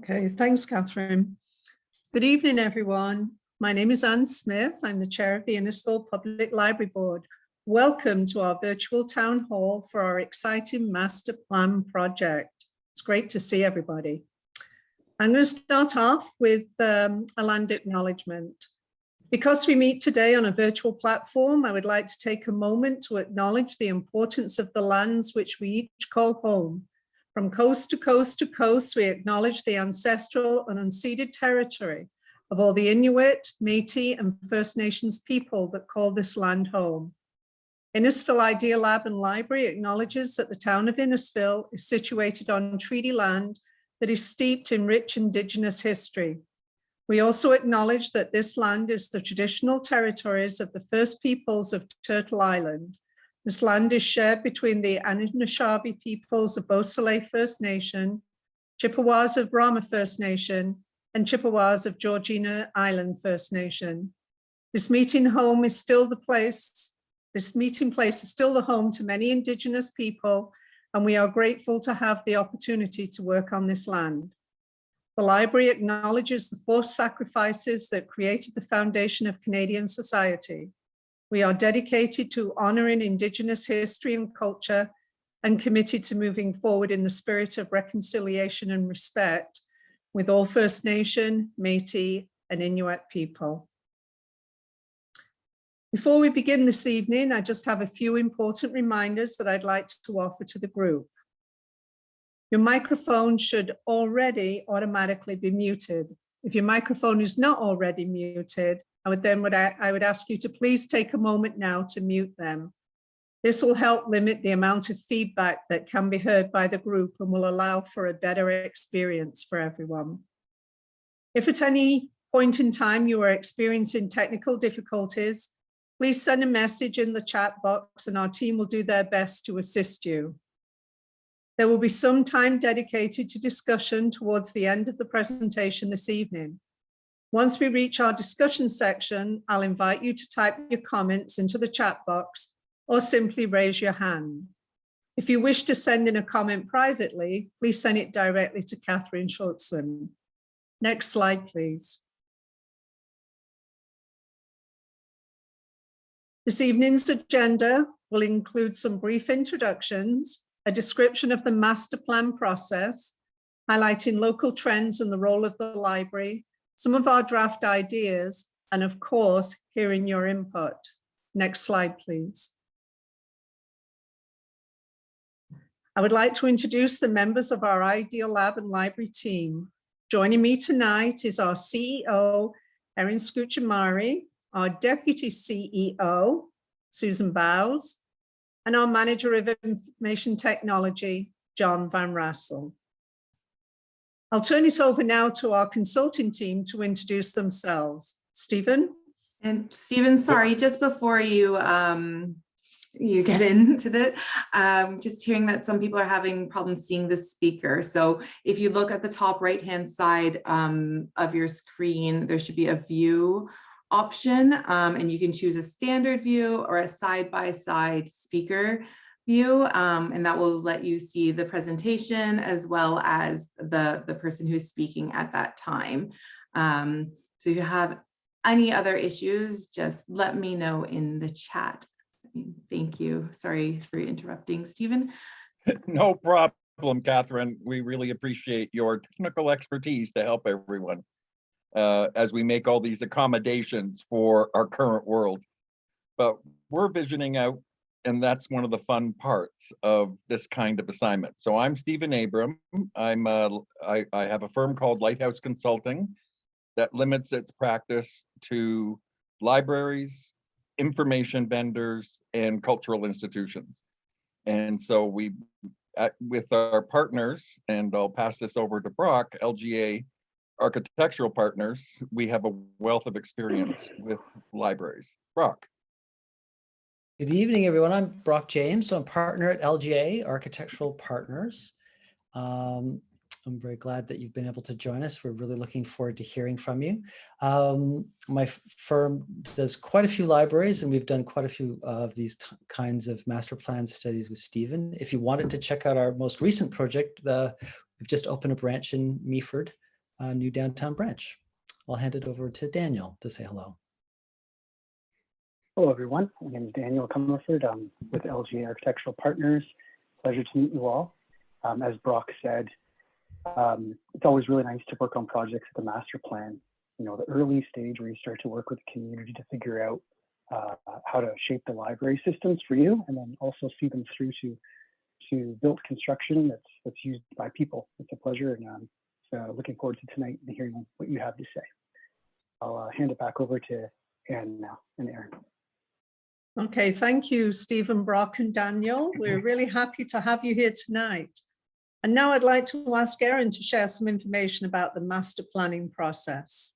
Okay, thanks, Catherine. Good evening, everyone. My name is Anne Smith. I'm the chair of the Innisfil Public Library Board. Welcome to our virtual town hall for our exciting master plan project. It's great to see everybody. I'm going to start off with a land acknowledgement. Because we meet today on a virtual platform, I would like to take a moment to acknowledge the importance of the lands which we each call home. From coast to coast to coast, we acknowledge the ancestral and unceded territory of all the Inuit, Métis, and First Nations people that call this land home. Innisfil Idea Lab and Library acknowledges that the town of Innisfil is situated on treaty land that is steeped in rich Indigenous history. We also acknowledge that this land is the traditional territories of the First Peoples of Turtle Island. This land is shared between the Anishinaabe peoples of Beausoleil First Nation, Chippewas of Brahma First Nation, and Chippewas of Georgina Island First Nation. This meeting place is still the home to many Indigenous people, and we are grateful to have the opportunity to work on this land. The library acknowledges the forced sacrifices that created the foundation of Canadian society. We are dedicated to honoring Indigenous history and culture and committed to moving forward in the spirit of reconciliation and respect with all First Nation, Métis, and Inuit people. Before we begin this evening, I just have a few important reminders that I'd like to offer to the group. Your microphone should already automatically be muted. If your microphone is not already muted, I would ask you to please take a moment now to mute them. This will help limit the amount of feedback that can be heard by the group and will allow for a better experience for everyone. If at any point in time you are experiencing technical difficulties, please send a message in the chat box and our team will do their best to assist you. There will be some time dedicated to discussion towards the end of the presentation this evening. Once we reach our discussion section, I'll invite you to type your comments into the chat box or simply raise your hand. If you wish to send in a comment privately, please send it directly to Catherine Schultzen. Next slide, please. This evening's agenda will include some brief introductions, a description of the master plan process, highlighting local trends and the role of the library, some of our draft ideas, and of course, hearing your input. Next slide, please. I would like to introduce the members of our Idea Lab and Library team. Joining me tonight is our CEO, Erin Scucciamari, our Deputy CEO, Susan Bowes, and our Manager of Information Technology, John Van Rassel. I'll turn it over now to our consulting team to introduce themselves. Stephen? And Stephen, sorry, just before you you get into that, just hearing that some people are having problems seeing the speaker. So if you look at the top right-hand side of your screen, there should be a view option, and you can choose a standard view or a side-by-side speaker view, and that will let you see the presentation as well as the person who's speaking at that time. So if you have any other issues, just let me know in the chat. Thank you. Sorry for interrupting, Stephen. No problem, Catherine. We really appreciate your technical expertise to help everyone as we make all these accommodations for our current world. But we're visioning out, and that's one of the fun parts of this kind of assignment. So I'm Stephen Abram. I have a firm called Lighthouse Consulting that limits its practice to libraries, information vendors, and cultural institutions. And so we, with our partners, and I'll pass this over to Brock, LGA Architectural Partners, we have a wealth of experience with libraries. Brock. Good evening, everyone. I'm Brock James. So I'm a partner at LGA Architectural Partners. I'm very glad that you've been able to join us. We're really looking forward to hearing from you. My firm does quite a few libraries, and we've done quite a few of these kinds of master plan studies with Stephen. If you wanted to check out our most recent project, we've just opened a branch in Meaford, new downtown branch. I'll hand it over to Daniel to say hello. Hello, everyone. My name is Daniel Comerford. I'm with LGA Architectural Partners. Pleasure to meet you all. As Brock said, it's always really nice to work on projects at the master plan. You know, the early stage where you start to work with the community to figure out how to shape the library systems for you, and then also see them through to built construction that's used by people. It's a pleasure, and so looking forward to tonight and hearing what you have to say. I'll hand it back over to Anne now and Aaron. Okay, thank you, Stephen, Brock, and Daniel. We're really happy to have you here tonight. And now I'd like to ask Aaron to share some information about the master planning process.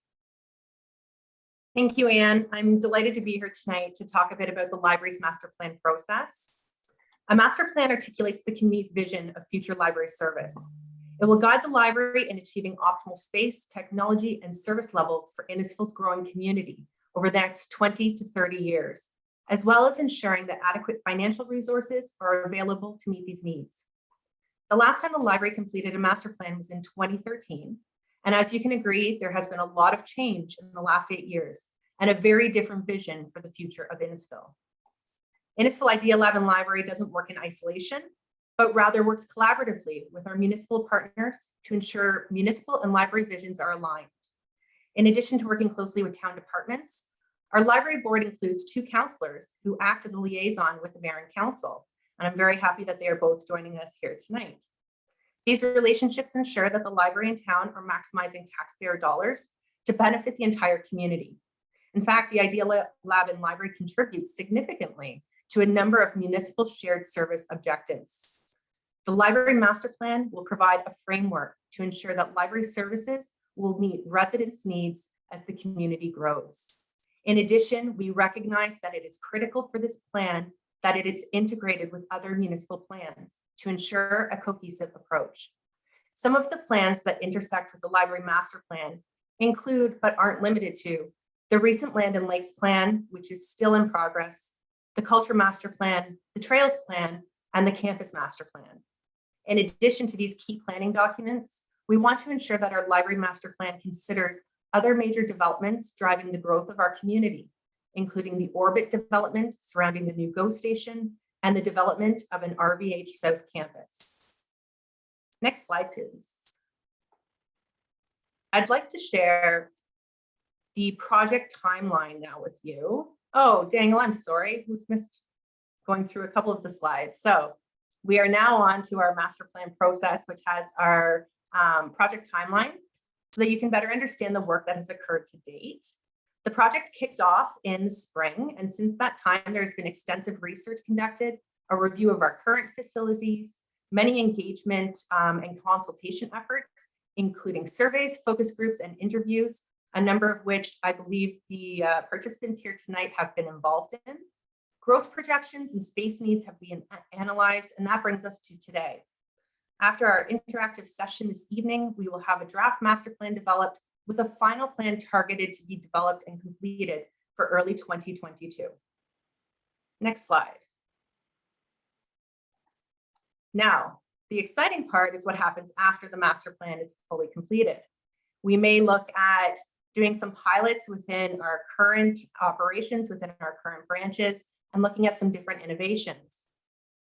Thank you, Anne. I'm delighted to be here tonight to talk a bit about the library's master plan process. A master plan articulates the community's vision of future library service. It will guide the library in achieving optimal space, technology, and service levels for Innisfil's growing community over the next 20 to 30 years, as well as ensuring that adequate financial resources are available to meet these needs. The last time the library completed a master plan was in 2013. And as you can agree, there has been a lot of change in the last 8 years and a very different vision for the future of Innisfil. Innisfil Idea Lab and Library doesn't work in isolation, but rather works collaboratively with our municipal partners to ensure municipal and library visions are aligned. In addition to working closely with town departments, our library board includes 2 counselors who act as a liaison with the mayor and council, and I'm very happy that they are both joining us here tonight. These relationships ensure that the library and town are maximizing taxpayer dollars to benefit the entire community. In fact, the Idea Lab and Library contributes significantly to a number of municipal shared service objectives. The library master plan will provide a framework to ensure that library services will meet residents' needs as the community grows. In addition, we recognize that it is critical for this plan that it is integrated with other municipal plans to ensure a cohesive approach. Some of the plans that intersect with the library master plan include, but aren't limited to, the recent Land and Lakes Plan, which is still in progress, the Culture Master Plan, the Trails Plan, and the Campus Master Plan. In addition to these key planning documents, we want to ensure that our library master plan considers other major developments driving the growth of our community, including the Orbit development surrounding the new GO station and the development of an RVH South campus. Next slide, please. I'd like to share the project timeline now with you. Oh, Daniel, I'm sorry, we've missed going through a couple of the slides. So we are now on to our master plan process, which has our project timeline so that you can better understand the work that has occurred to date. The project kicked off in the spring, and since that time, there's been extensive research conducted, a review of our current facilities, many engagement and consultation efforts, including surveys, focus groups, and interviews, a number of which I believe the participants here tonight have been involved in. Growth projections and space needs have been analyzed, and that brings us to today. After our interactive session this evening, we will have a draft master plan developed with a final plan targeted to be developed and completed for early 2022. Next slide. Now, the exciting part is what happens after the master plan is fully completed. We may look at doing some pilots within our current operations, within our current branches, and looking at some different innovations.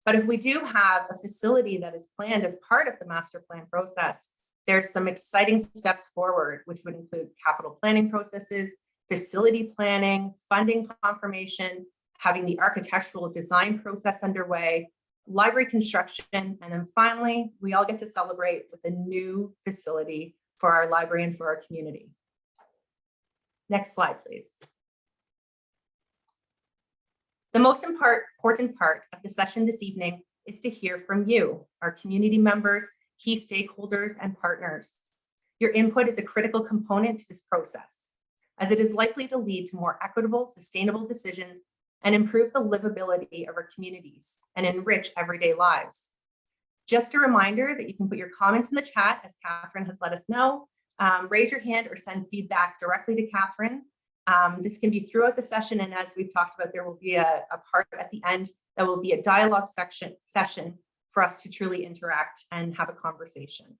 But if we do have a facility that is planned as part of the master plan process, there's some exciting steps forward, which would include capital planning processes, facility planning, funding confirmation, having the architectural design process underway, library construction, and then finally, we all get to celebrate with a new facility for our library and for our community. Next slide, please. The most important part of the session this evening is to hear from you, our community members, key stakeholders, and partners. Your input is a critical component to this process, as it is likely to lead to more equitable, sustainable decisions and improve the livability of our communities and enrich everyday lives. Just a reminder that you can put your comments in the chat, as Catherine has let us know. Raise your hand or send feedback directly to Catherine. This can be throughout the session, and as we've talked about, there will be a part at the end that will be a dialogue session for us to truly interact and have a conversation.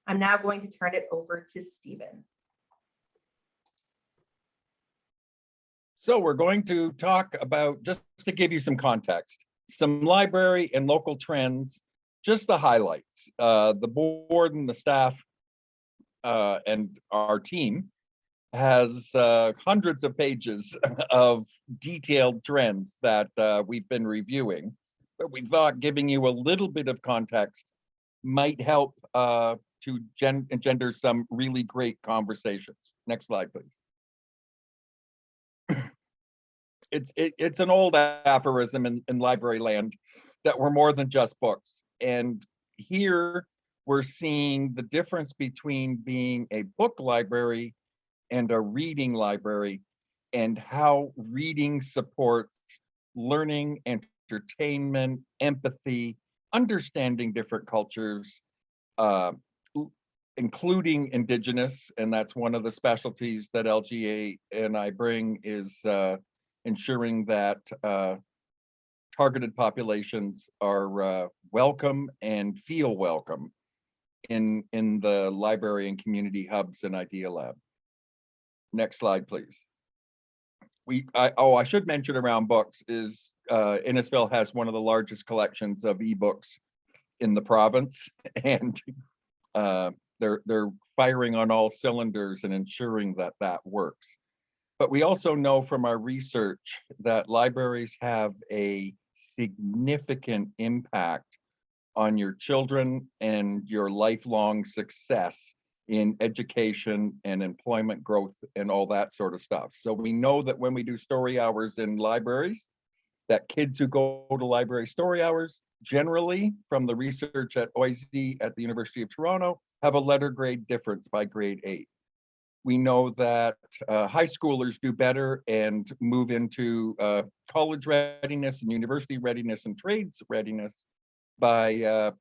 I'm now going to turn it over to Stephen. So we're going to talk about, just to give you some context, some library and local trends, just the highlights. The board and the staff and our team has hundreds of pages of detailed trends that we've been reviewing, but we thought giving you a little bit of context might help to engender some really great conversations. Next slide, please. It's an old aphorism in library land that we're more than just books. And here we're seeing the difference between being a book library and a reading library, and how reading supports learning, entertainment, empathy, understanding different cultures, including Indigenous, and that's one of the specialties that LGA and I bring, is ensuring that targeted populations are welcome and feel welcome in the library and community hubs and Idea Lab. Next slide, please. I should mention around books is Innisfil has one of the largest collections of ebooks in the province, and they're firing on all cylinders and ensuring that that works. But we also know from our research that libraries have a significant impact on your children and your lifelong success in education and employment growth and all that sort of stuff. So we know that when we do story hours in libraries, that kids who go to library story hours, generally from the research at OISE at the University of Toronto, have a letter grade difference by grade 8. We know that high schoolers do better and move into college readiness and university readiness and trades readiness by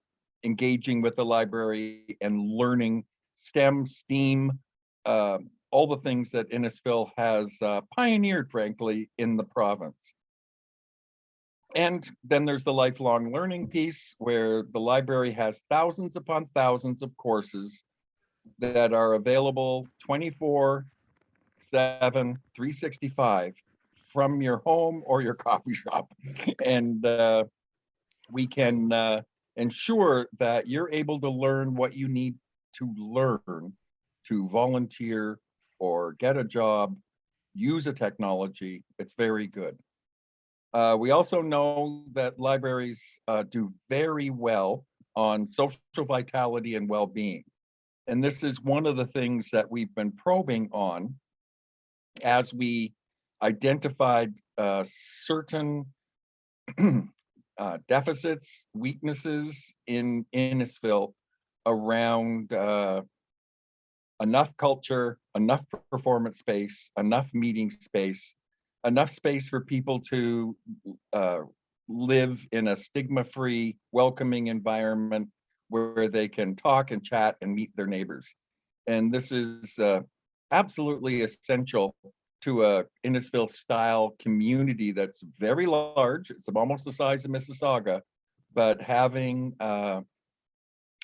engaging with the library and learning STEM, STEAM, all the things that Innisfil has pioneered, frankly, in the province. And then there's the lifelong learning piece, where the library has thousands upon thousands of courses that are available 24/7, 365 from your home or your coffee shop. And we can ensure that you're able to learn what you need to learn to volunteer or get a job, use a technology. It's very good. We also know that libraries do very well on social vitality and well-being. And this is one of the things that we've been probing on as we identified certain deficits, weaknesses in Innisfil around enough culture, enough performance space, enough meeting space, enough space for people to live in a stigma-free, welcoming environment where they can talk and chat and meet their neighbors. And this is absolutely essential to a Innisfil style community that's very large. It's almost the size of Mississauga, but having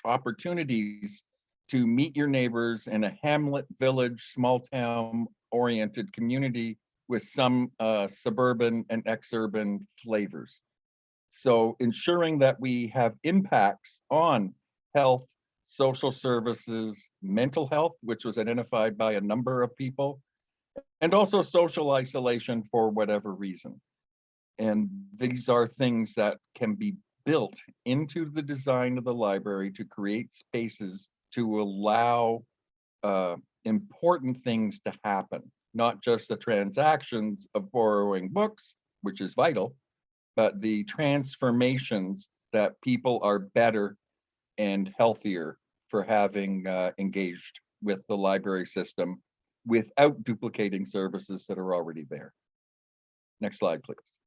opportunities to meet your neighbors in a hamlet, village, small town oriented community with some suburban and exurban flavors. So ensuring that we have impacts on health, social services, mental health, which was identified by a number of people, and also social isolation for whatever reason. And these are things that can be built into the design of the library to create spaces to allow important things to happen, not just the transactions of borrowing books, which is vital, but the transformations that people are better and healthier for having engaged with the library system without duplicating services that are already there. Next slide, please.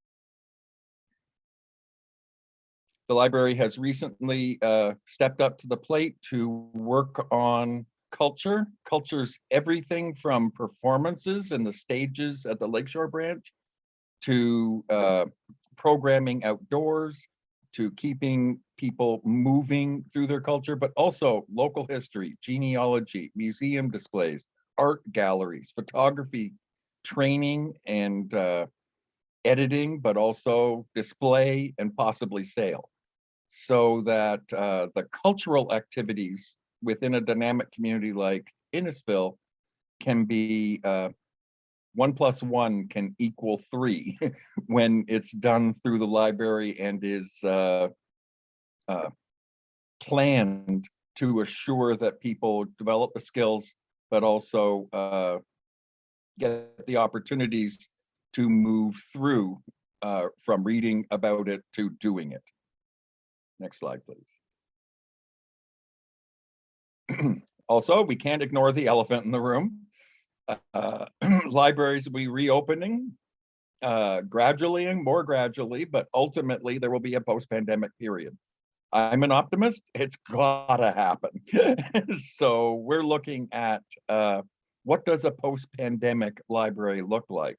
The library has recently stepped up to the plate to work on culture. Culture's everything from performances and the stages at the Lakeshore branch to programming outdoors, to keeping people moving through their culture, but also local history, genealogy, museum displays, art galleries, photography, training and editing, but also display and possibly sale. So that the cultural activities within a dynamic community like Innisfil can be 1 + 1 can equal 3 when it's done through the library and is planned to assure that people develop the skills, but also get the opportunities to move through from reading about it to doing it. Next slide, please. Also, we can't ignore the elephant in the room. Libraries will be reopening gradually and more gradually, but ultimately there will be a post-pandemic period. I'm an optimist. It's gotta happen. So we're looking at what does a post-pandemic library look like?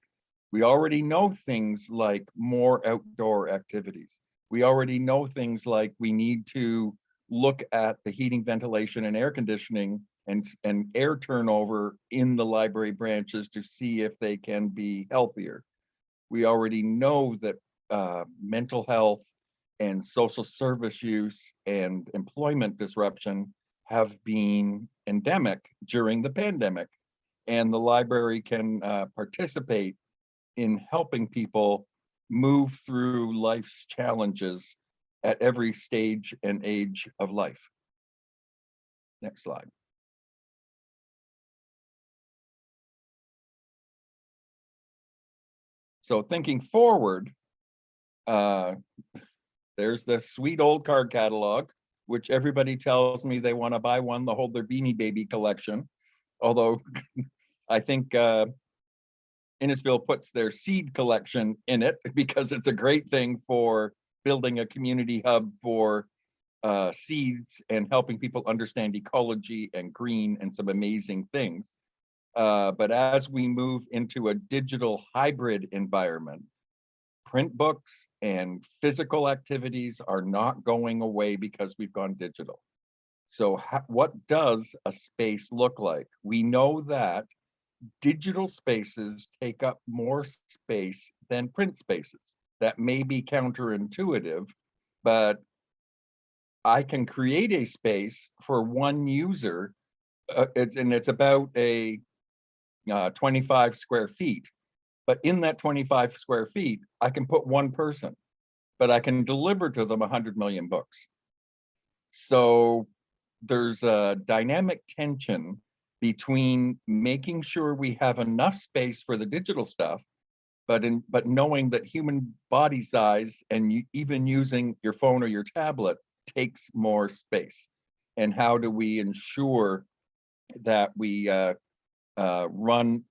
We already know things like more outdoor activities. We already know things like we need to look at the heating, ventilation, and air conditioning and air turnover in the library branches to see if they can be healthier. We already know that mental health and social service use and employment disruption have been endemic during the pandemic, and the library can participate in helping people move through life's challenges at every stage and age of life. Next slide. So thinking forward, there's this sweet old card catalog, which everybody tells me they want to buy one to hold their Beanie Baby collection. Although I think Innisfil puts their seed collection in it because it's a great thing for building a community hub for seeds and helping people understand ecology and green and some amazing things. But as we move into a digital hybrid environment, print books and physical activities are not going away because we've gone digital. So what does a space look like? We know that digital spaces take up more space than print spaces. That may be counterintuitive, but I can create a space for one user. It's about a 25 square feet. But in that 25 square feet, I can put one person, but I can deliver to them 100 million books. So there's a dynamic tension between making sure we have enough space for the digital stuff, but knowing that human body size and even using your phone or your tablet takes more space. And how do we ensure that we run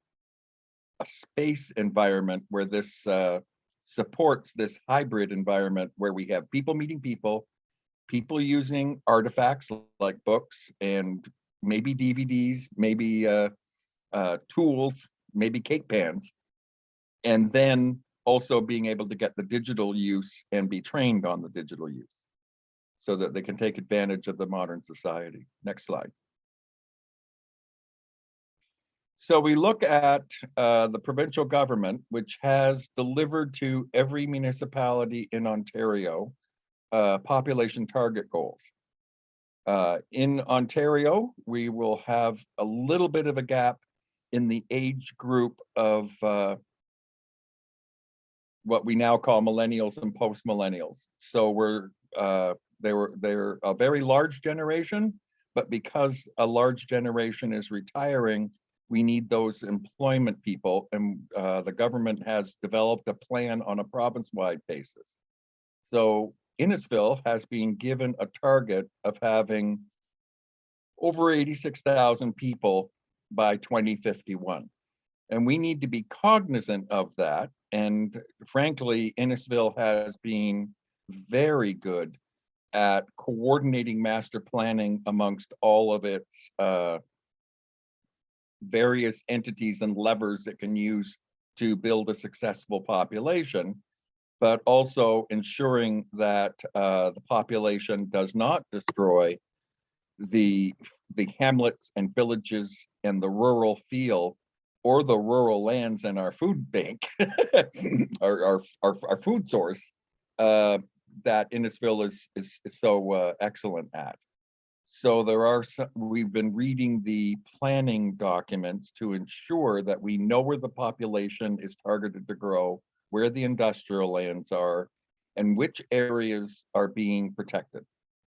a space environment where this supports this hybrid environment where we have people meeting people using artifacts like books and maybe DVDs, maybe tools, maybe cake pans, and then also being able to get the digital use and be trained on the digital use so that they can take advantage of the modern society. Next slide. So we look at the provincial government, which has delivered to every municipality in Ontario population target goals. In Ontario, we will have a little bit of a gap in the age group of what we now call millennials and post-millennials. So they're a very large generation, but because a large generation is retiring, we need those employment people, and the government has developed a plan on a province-wide basis. So Innisfil has been given a target of having over 86,000 people by 2051. And we need to be cognizant of that. And frankly, Innisfil has been very good at coordinating master planning amongst all of its various entities and levers it can use to build a successful population. but also ensuring that the population does not destroy the hamlets and villages and the rural feel or the rural lands and our food bank, our food source, that Innisfil is so excellent at. So there are some, we've been reading the planning documents to ensure that we know where the population is targeted to grow, where the industrial lands are, and which areas are being protected.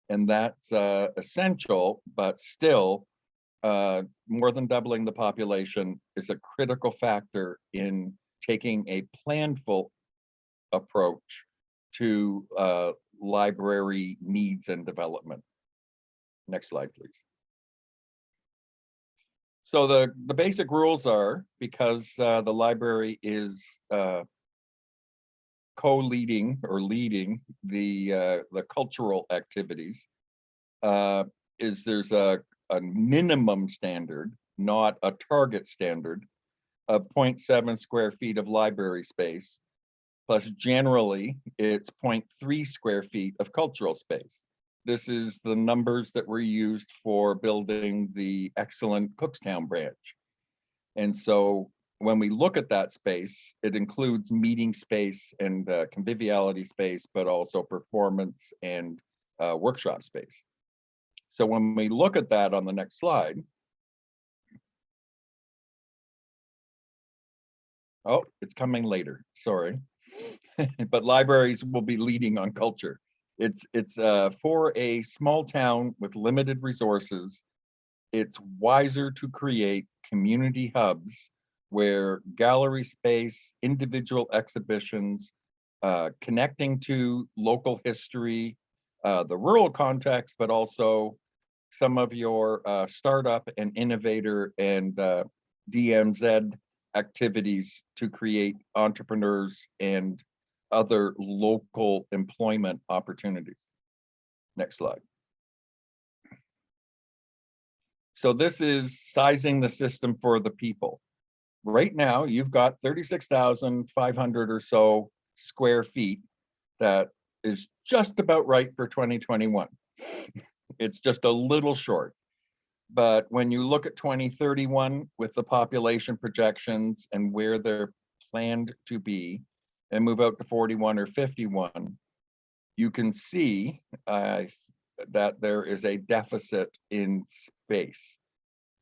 And that's essential, but still more than doubling the population is a critical factor in taking a planful approach to library needs and development. Next slide, please. So the basic rules are, because the library is co-leading or leading the cultural activities, is there's a minimum standard, not a target standard, of 0.7 square feet of library space, plus generally it's 0.3 square feet of cultural space. This is the numbers that were used for building the excellent Cookstown branch. And so when we look at that space, it includes meeting space and conviviality space, but also performance and workshop space. So when we look at that on the next slide, oh, it's coming later, sorry. But libraries will be leading on culture. It's for a small town with limited resources, it's wiser to create community hubs where gallery space, individual exhibitions, connecting to local history, the rural context, but also some of your startup and innovator and DMZ activities to create entrepreneurs and other local employment opportunities. Next slide. So this is sizing the system for the people. Right now, you've got 36,500 or so square feet that is just about right for 2021. It's just a little short. But when you look at 2031 with the population projections and where they're planned to be and move out to 41 or 51, you can see that there is a deficit in space.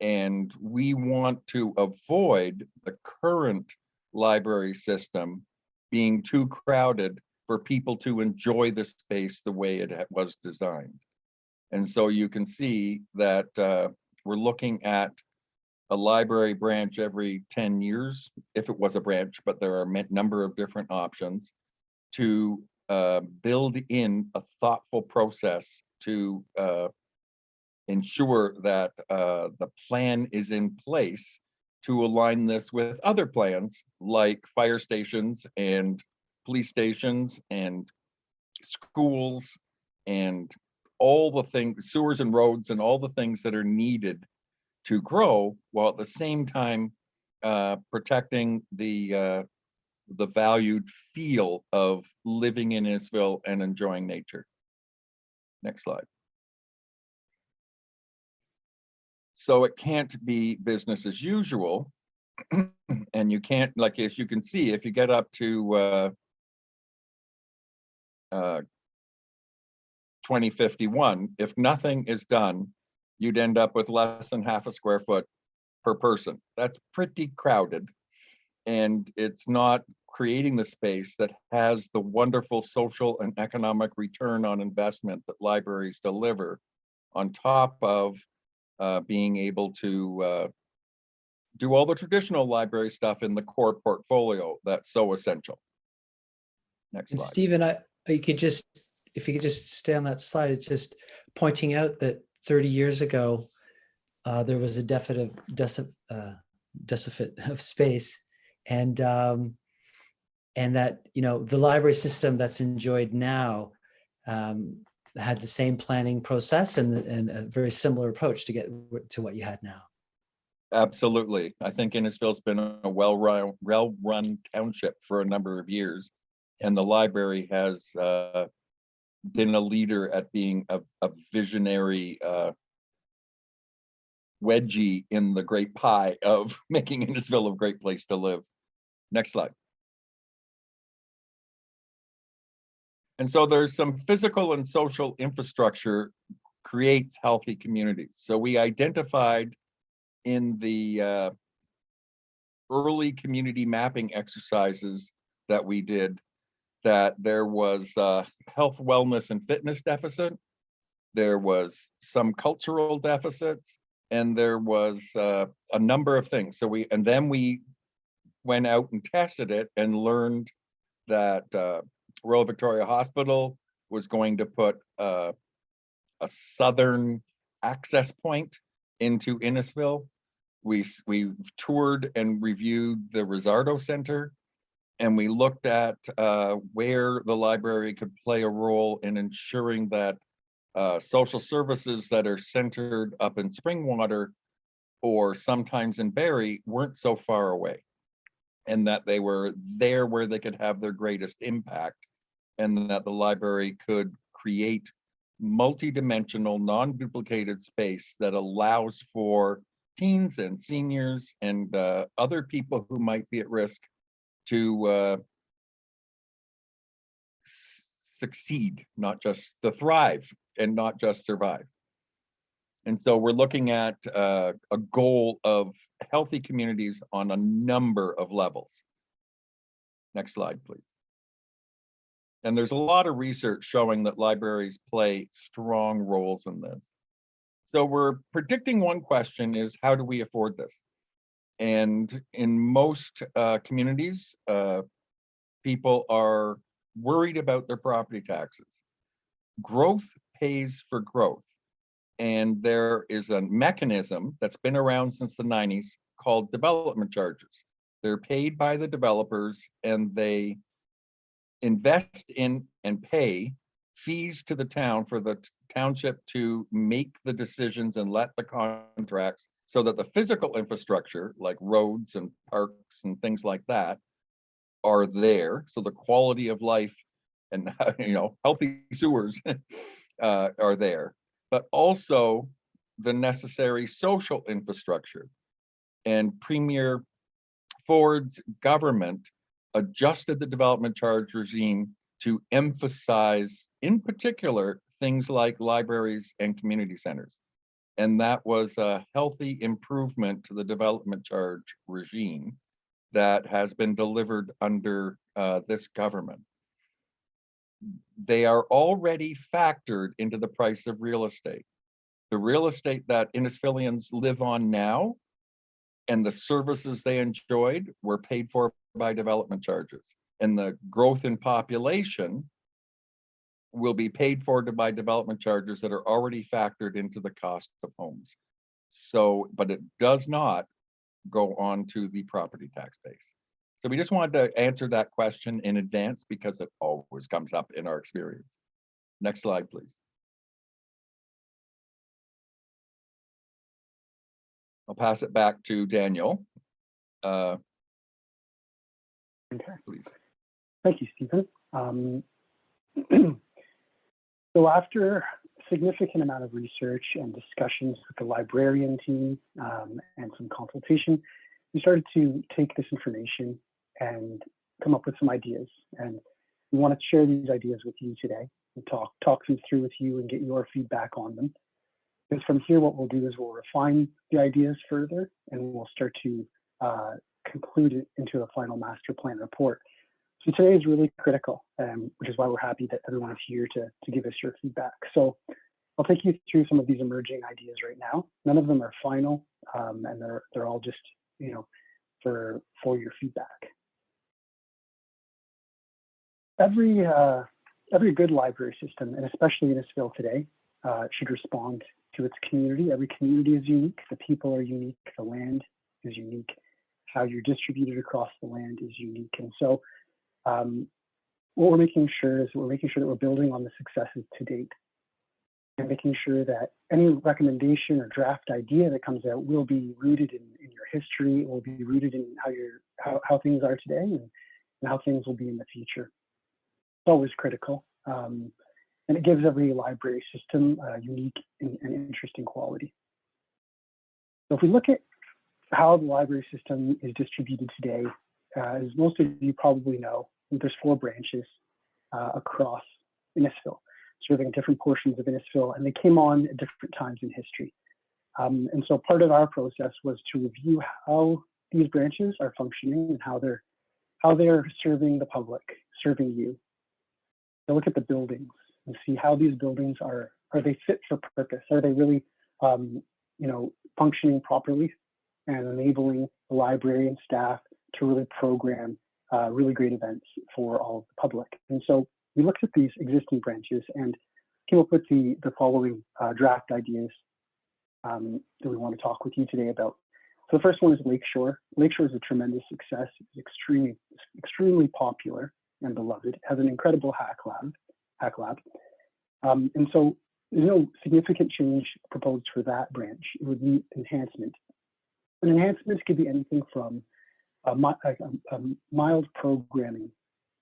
And we want to avoid the current library system being too crowded for people to enjoy the space the way it was designed. And so you can see that we're looking at a library branch every 10 years, if it was a branch, but there are a number of different options to build in a thoughtful process to ensure that the plan is in place to align this with other plans like fire stations and police stations and schools and all the things, sewers and roads and all the things that are needed to grow, while at the same time protecting the valued feel of living in Innisfil and enjoying nature. Next slide. So it can't be business as usual, and you can't, like, as you can see, if you get up to 2051, if nothing is done, you'd end up with less than half a square foot per person. That's pretty crowded, and it's not creating the space that has the wonderful social and economic return on investment that libraries deliver, on top of being able to do all the traditional library stuff in the core portfolio that's so essential. Next And slide. Stephen, you could just, if you could just stay on that slide, it's just pointing out that 30 years ago, there was a deficit of space, and that, you know, the library system that's enjoyed now had the same planning process and a very similar approach to get to what you had now. Absolutely. I think Innisfil's been a well-run township for a number of years. And the library has been a leader at being a visionary wedgie in the great pie of making Innisfil a great place to live. Next slide. And so there's some physical and social infrastructure creates healthy communities. So we identified in the early community mapping exercises that we did that there was health, wellness, and fitness deficit. There was some cultural deficits, and there was a number of things. So then we went out and tested it and learned that Royal Victoria Hospital was going to put a southern access point into Innisfil. We toured and reviewed the Risardo Center, and we looked at where the library could play a role in ensuring that social services that are centered up in Springwater or sometimes in Barrie weren't so far away, and that they were there where they could have their greatest impact, and that the library could create multi-dimensional, non-duplicated space that allows for teens and seniors and other people who might be at risk to succeed, not just to thrive and not just survive. And so we're looking at a goal of healthy communities on a number of levels. Next slide, please. And there's a lot of research showing that libraries play strong roles in this. So we're predicting one question is, how do we afford this? And in most communities, people are worried about their property taxes. Growth pays for growth. And there is a mechanism that's been around since the 90s called development charges. They're paid by the developers, and they invest in and pay fees to the town for the township to make the decisions and let the contracts, so that the physical infrastructure like roads and parks and things like that are there. So the quality of life and healthy sewers are there, but also the necessary social infrastructure. And Premier Ford's government adjusted the development charge regime to emphasize, in particular, things like libraries and community centers. And that was a healthy improvement to the development charge regime that has been delivered under this government. They are already factored into the price of real estate. The real estate that Innisfilians live on now and the services they enjoyed were paid for by development charges. And the growth in population will be paid for by development charges that are already factored into the cost of homes. So, but it does not go on to the property tax base. So we just wanted to answer that question in advance because it always comes up in our experience. Next slide, please. I'll pass it back to Daniel. Okay. Please. Thank you, Stephen. So after a significant amount of research and discussions with the librarian team and some consultation, we started to take this information and come up with some ideas. And we want to share these ideas with you today and talk them through with you and get your feedback on them. Because from here, what we'll do is we'll refine the ideas further, and we'll start to conclude it into a final master plan report. So today is really critical, which is why we're happy that everyone is here to give us your feedback. So I'll take you through some of these emerging ideas right now. None of them are final, and they're all just for your feedback. Every good library system, and especially Innisfil today, should respond to its community. Every community is unique. The people are unique. The land is unique. How you're distributed across the land is unique. And so what we're making sure is that we're building on the successes to date and making sure that any recommendation or draft idea that comes out will be rooted in your history, will be rooted in how things are today and how things will be in the future. always critical. And it gives every library system a unique and interesting quality. So if we look at how the library system is distributed today, as most of you probably know, there's 4 branches across Innisfil, serving different portions of Innisfil, and they came on at different times in history. And so part of our process was to review how these branches are functioning and how they're serving the public, serving you. So look at the buildings and see how these buildings are they fit for purpose? Are they really, functioning properly and enabling the library and staff to really program really great events for all of the public? And so we looked at these existing branches and came up with the following draft ideas that we want to talk with you today about. So the first one is Lakeshore. Lakeshore is a tremendous success. It's extremely popular and beloved. It has an incredible hack lab. And so there's no significant change proposed for that branch. It would be enhancement. And enhancements could be anything from a mild programming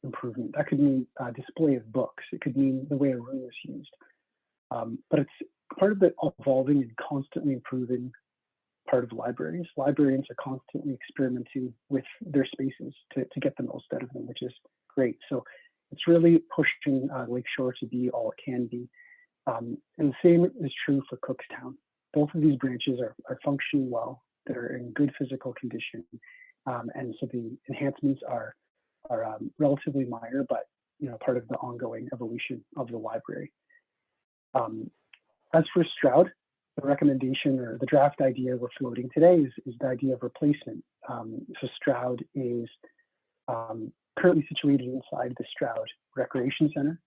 improvement. That could mean display of books. It could mean the way a room is used. But it's part of the evolving and constantly improving part of libraries. Librarians are constantly experimenting with their spaces to get the most out of them, which is great. So it's really pushing Lakeshore to be all it can be. And the same is true for Cookstown. Both of these branches are functioning well. They're in good physical condition. And so the enhancements are relatively minor, but part of the ongoing evolution of the library. As for Stroud, the recommendation or the draft idea we're floating today is the idea of replacement. So Stroud is currently situated inside the Stroud Recreation Center.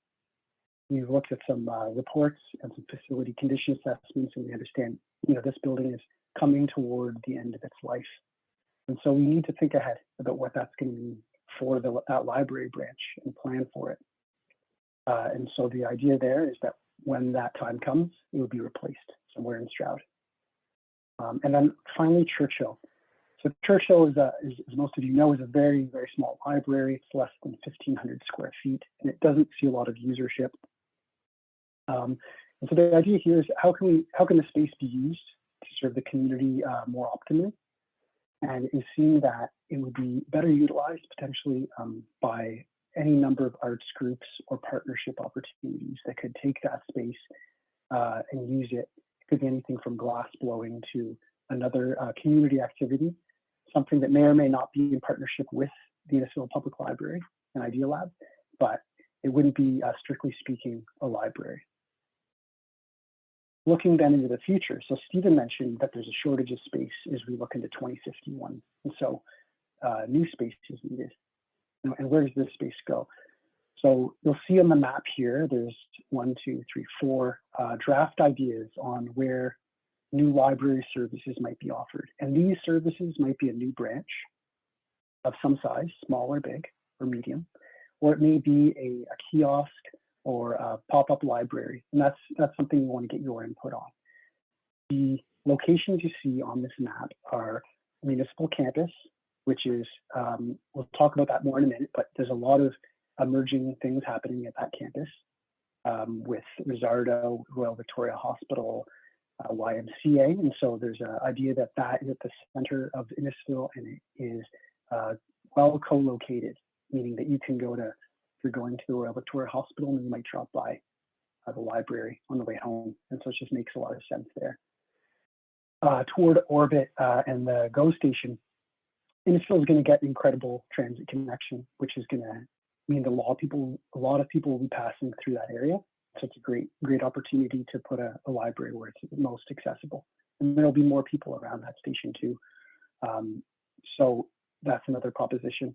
We've looked at some reports and some facility condition assessments, and we understand this building is coming toward the end of its life. And so we need to think ahead about what that's going to mean for that library branch and plan for it. And so the idea there is that when that time comes, it will be replaced somewhere in Stroud. And then finally, Churchill. So Churchill is, as most of you know, is a very, very small library. It's less than 1,500 square feet, and it doesn't see a lot of usership. And so the idea here is how can the space be used to serve the community more optimally? And is seeing that it would be better utilized potentially by any number of arts groups or partnership opportunities that could take that space and use it. It could be anything from glass blowing to another community activity, something that may or may not be in partnership with the Innisfil Public Library, an Idea Lab, but it wouldn't be, strictly speaking, a library. Looking then into the future, so Stephen mentioned that there's a shortage of space as we look into 2051, and so new space is needed. And where does this space go? So you'll see on the map here, there's 4 draft ideas on where new library services might be offered. And these services might be a new branch of some size, small or big or medium, or it may be a kiosk or a pop-up library. And that's something you want to get your input on. The locations you see on this map are municipal campus, which is, we'll talk about that more in a minute, but there's a lot of emerging things happening at that campus with Rizzardo, Royal Victoria Hospital, YMCA. And so there's an idea that is at the center of Innisfil, and it is well co-located, meaning that you can go to, if you're going to the Royal Victoria Hospital, and you might drop by the library on the way home. And so it just makes a lot of sense there. Toward Orbit and the GO station, Innisfil is going to get incredible transit connection, which is going to mean that a lot of people will be passing through that area. So it's a great opportunity to put a library where it's most accessible. And there'll be more people around that station too. So that's another proposition.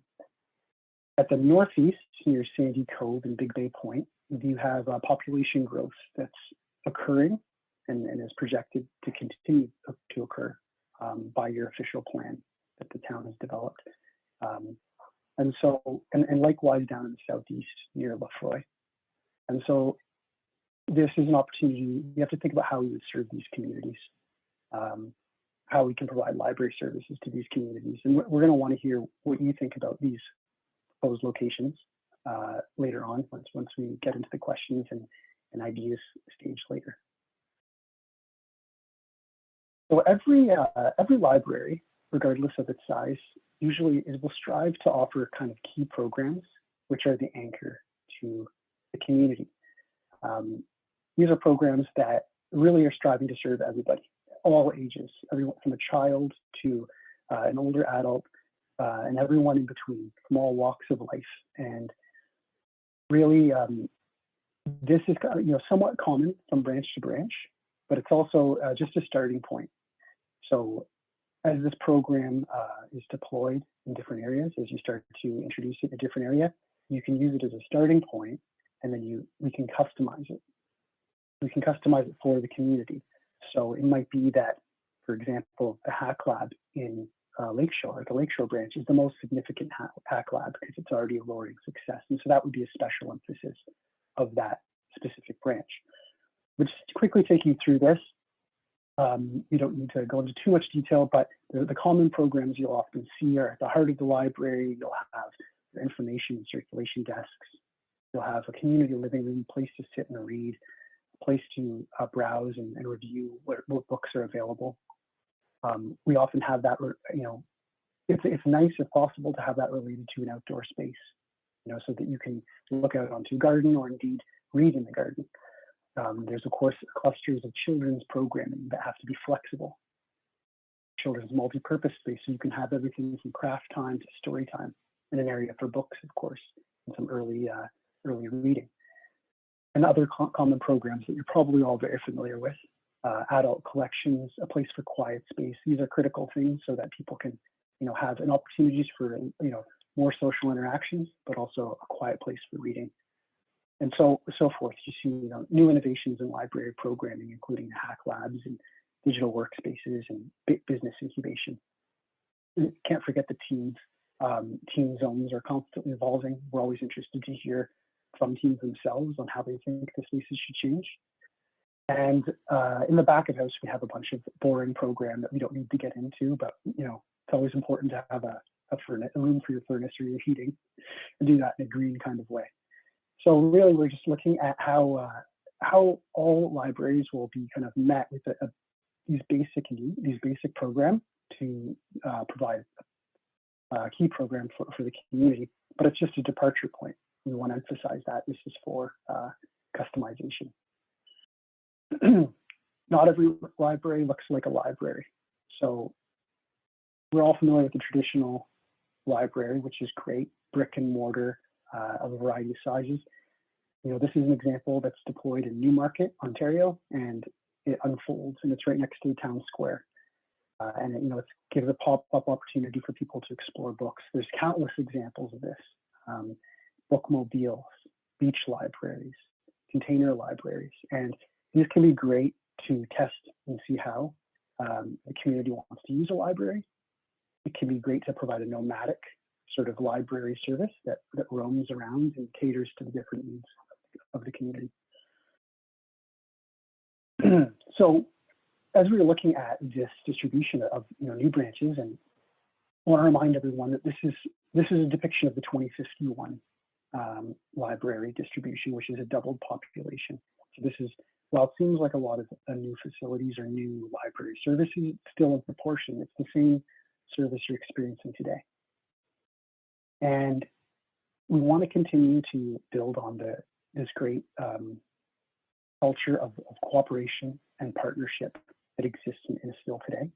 At the northeast, near Sandy Cove and Big Bay Point, you have population growth that's occurring and is projected to continue to occur by your official plan that the town has developed. And so, and likewise down in the southeast near Lefroy. And so this is an opportunity. We have to think about how we would serve these communities, how we can provide library services to these communities. And we're going to want to hear what you think about these proposed locations. later on once we get into the questions and ideas stage later. So every library, regardless of its size, usually will strive to offer kind of key programs, which are the anchor to the community. These are programs that really are striving to serve everybody, all ages, everyone from a child to an older adult, and everyone in between, from all walks of life. And really, this is somewhat common from branch to branch, but it's also just a starting point. So as this program is deployed in different areas, as you start to introduce it in a different area, you can use it as a starting point, and then we can customize it. We can customize it for the community. So it might be that, for example, the Hack Lab in Lakeshore, the Lakeshore branch, is the most significant Hack Lab because it's already a roaring success. And so that would be a special emphasis of that specific branch. But just to quickly take you through this, you don't need to go into too much detail, but the common programs you'll often see are at the heart of the library. You'll have your information and circulation desks. You'll have a community living room, place to sit and read, a place to browse and review what books are available. We often have that, it's nice if possible to have that related to an outdoor space, so that you can look out onto a garden or indeed read in the garden. There's of course clusters of children's programming that have to be flexible. Children's multi-purpose space, so you can have everything from craft time to story time, and an area for books, of course, and some early reading. And other common programs that you're probably all very familiar with. Adult collections, a place for quiet space. These are critical things so that people can, have an opportunities for, more social interactions, but also a quiet place for reading. And so forth. You see, new innovations in library programming, including hack labs and digital workspaces and business incubation. And can't forget the teams. Team zones are constantly evolving. We're always interested to hear from teams themselves on how they think the spaces should change. And in the back of house, we have a bunch of boring program that we don't need to get into, but it's always important to have a room for your furnace or your heating, and do that in a green kind of way. So really, we're just looking at how all libraries will be kind of met with these basic program to provide a key program for the community, but it's just a departure point. We want to emphasize that this is for customization. Not every library looks like a library. So we're all familiar with the traditional library, which is great, brick and mortar of a variety of sizes. This is an example that's deployed in Newmarket, Ontario, and it unfolds, and it's right next to the town square. And it gives a pop-up opportunity for people to explore books. There's countless examples of this. Bookmobiles, beach libraries, container libraries, and these can be great to test and see how the community wants to use a library. It can be great to provide a nomadic sort of library service that roams around and caters to the different needs of the community. So as we were looking at this distribution of new branches, and I want to remind everyone that this is a depiction of the 2051 library distribution, which is a doubled population. So this is, while it seems like a lot of new facilities or new library services, it's still in proportion. It's the same service you're experiencing today. And we want to continue to build on this great culture of cooperation and partnership that exists in Innisfil today,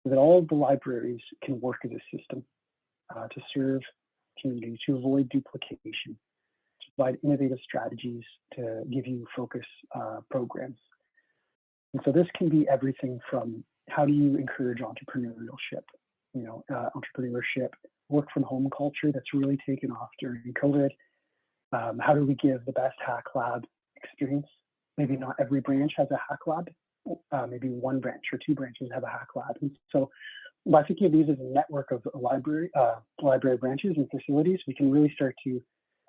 so that all of the libraries can work as a system to serve community, to avoid duplication, to provide innovative strategies, to give you focus programs. And so this can be everything from how do you encourage entrepreneurship, work from home culture that's really taken off during COVID. How do we give the best hack lab experience? Maybe not every branch has a hack lab. Maybe one branch or two branches have a hack lab. And so by thinking of these as a network of library branches and facilities, we can really start to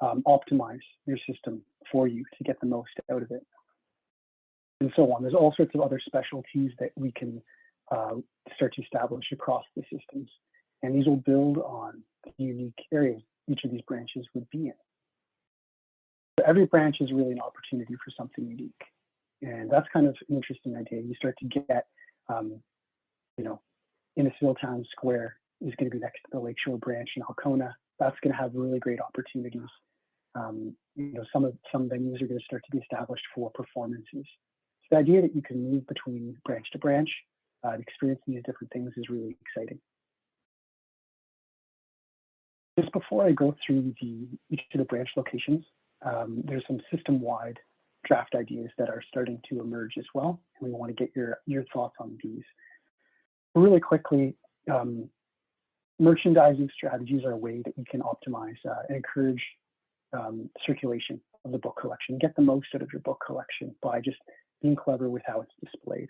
optimize your system for you to get the most out of it. And so on. There's all sorts of other specialties that we can start to establish across the systems. And these will build on the unique areas each of these branches would be in. every branch is really an opportunity for something unique. And that's kind of an interesting idea. You start to get, you know, Innisfil Town Square is going to be next to the Lakeshore branch in Alcona. That's going to have really great opportunities. You know, some venues are going to start to be established for performances. So the idea that you can move between branch to branch, experiencing these different things is really exciting. Just before I go through each of the branch locations, there's some system-wide draft ideas that are starting to emerge as well, and we want to get your thoughts on these. Really quickly, merchandising strategies are a way that you can optimize and encourage circulation of the book collection. Get the most out of your book collection by just being clever with how it's displayed.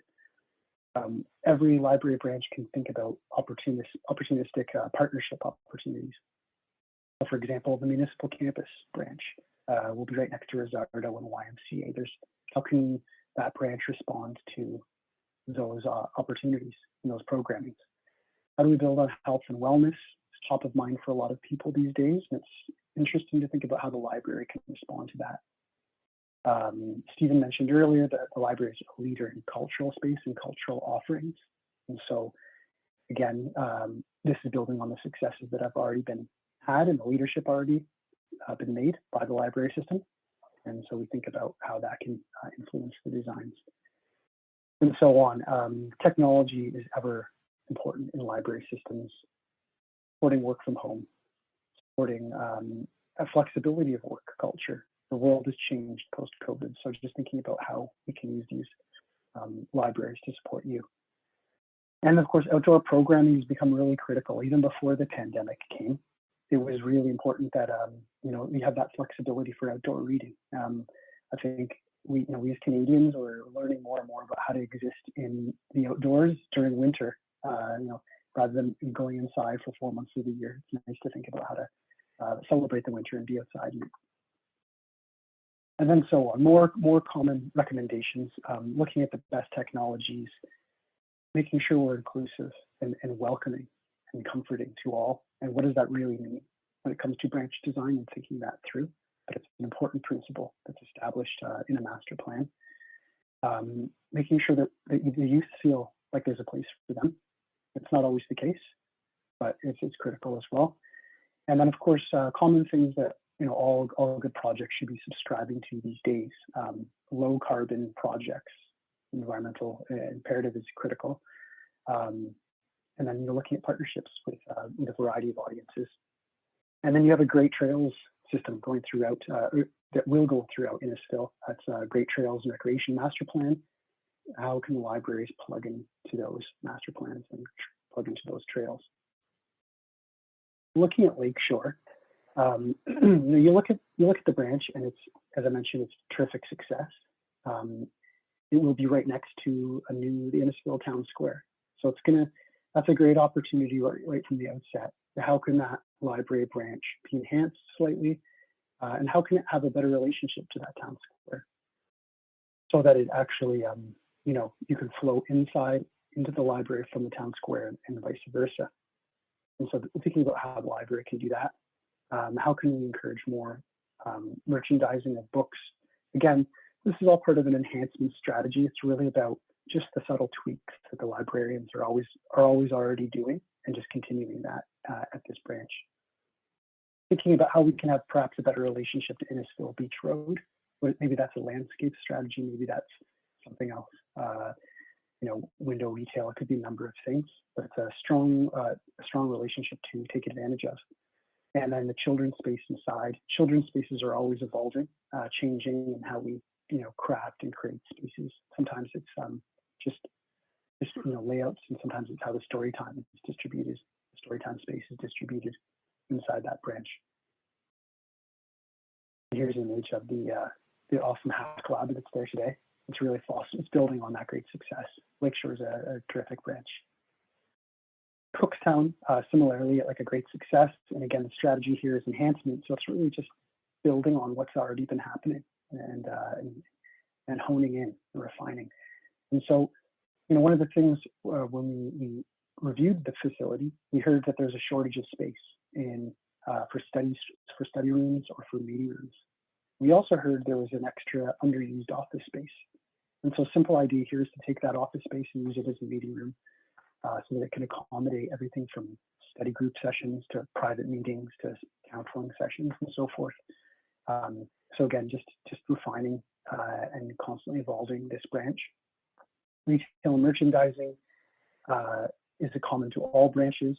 Every library branch can think about opportunistic partnership opportunities. For example, the municipal campus branch will be right next to Rizzardo and YMCA. How can that branch respond to those opportunities and those programmings? How do we build on health and wellness? It's top of mind for a lot of people these days, and it's interesting to think about how the library can respond to that. Stephen mentioned earlier that the library is a leader in cultural space and cultural offerings. And so, again, this is building on the successes that have already been had and the leadership already been made by the library system. And so we think about how that can influence the designs and so on. Technology is ever important in library systems, supporting work from home, supporting a flexibility of work culture. The world has changed post-COVID, so just thinking about how we can use these libraries to support you. And of course, outdoor programming has become really critical. Even before the pandemic came, it was really important that you know, we have that flexibility for outdoor reading. I think we as Canadians are learning more and more about how to exist in the outdoors during winter. You know, rather than going inside for 4 months of the year, it's nice to think about how to celebrate the winter and be outside. And then so on. More common recommendations, looking at the best technologies, making sure we're inclusive and welcoming and comforting to all. And what does that really mean when it comes to branch design and thinking that through? But it's an important principle that's established in a master plan. Making sure that the youth feel like there's a place for them. It's not always the case, but it's critical as well. And then, of course, common things that, you know, all good projects should be subscribing to these days. Low carbon projects, environmental imperative is critical. And then you're looking at partnerships with a variety of audiences. And then you have a great trails system going throughout, that will go throughout Innisfil. That's a Great Trails and Recreation Master Plan. How can the libraries plug into those master plans and plug into those trails? Looking at Lakeshore, you look at the branch, and it's, as I mentioned, it's terrific success. It will be right next to the Innisfil Town Square. So that's a great opportunity right from the outset. How can that library branch be enhanced slightly, and how can it have a better relationship to that town square, so that it actually, you know, you can flow inside into the library from the town square and vice versa. And so thinking about how the library can do that, how can we encourage more merchandising of books? Again, this is all part of an enhancement strategy. It's really about just the subtle tweaks that the librarians are always already doing, and just continuing that at this branch. Thinking about how we can have perhaps a better relationship to Innisfil Beach Road. Maybe that's a landscape strategy. Maybe that's something else. You know, window retail. It could be a number of things, but it's a strong relationship to take advantage of. And then the children's space inside. Children's spaces are always evolving, changing in how we, you know, craft and create spaces. Sometimes it's just you know, layouts, and sometimes it's how the story time is distributed. The story time space is distributed inside that branch. Here's an image of the awesome Hack Lab that's there today. It's really it's building on that great success. Lakeshore is a terrific branch. Cookstown, similarly, like a great success. And again, the strategy here is enhancement. So it's really just building on what's already been happening and honing in and refining. And so, you know, one of the things when we reviewed the facility, we heard that there's a shortage of space for study rooms or for meeting rooms. We also heard there was an extra underused office space. And so simple idea here is to take that office space and use it as a meeting room so that it can accommodate everything from study group sessions to private meetings to counseling sessions and so forth. So again, just refining and constantly evolving this branch. Retail and merchandising is a common to all branches.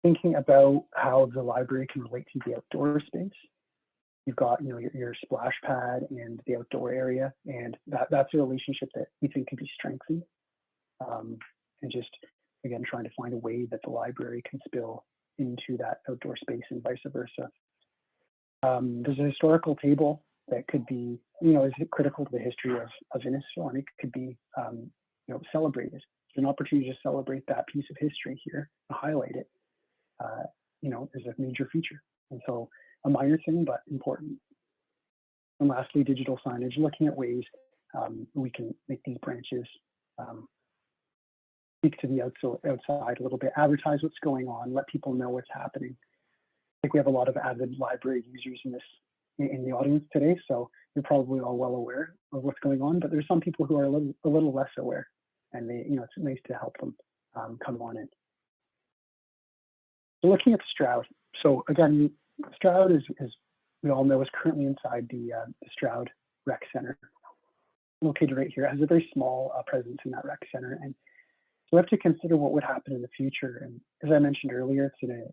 Thinking about how the library can relate to the outdoor space. You've got your splash pad and the outdoor area, and that's a relationship that we think can be strengthened. And just again trying to find a way that the library can spill into that outdoor space and vice versa. There's a historical table that could be, is critical to the history of Innisfil, and it could be, celebrated. It's an opportunity to celebrate that piece of history here, to highlight it, as a major feature. And so a minor thing, but important. And lastly, digital signage, looking at ways we can make these branches speak to the outside a little bit, advertise what's going on, let people know what's happening. I think we have a lot of avid library users in the audience today, so you're probably all well aware of what's going on, but there's some people who are a little less aware, and it's nice to help them come on in. So looking at Stroud. So again, Stroud is we all know, is currently inside the Stroud Rec Center, located right here. It has a very small presence in that rec center, and so we have to consider what would happen in the future. And as I mentioned earlier, it's an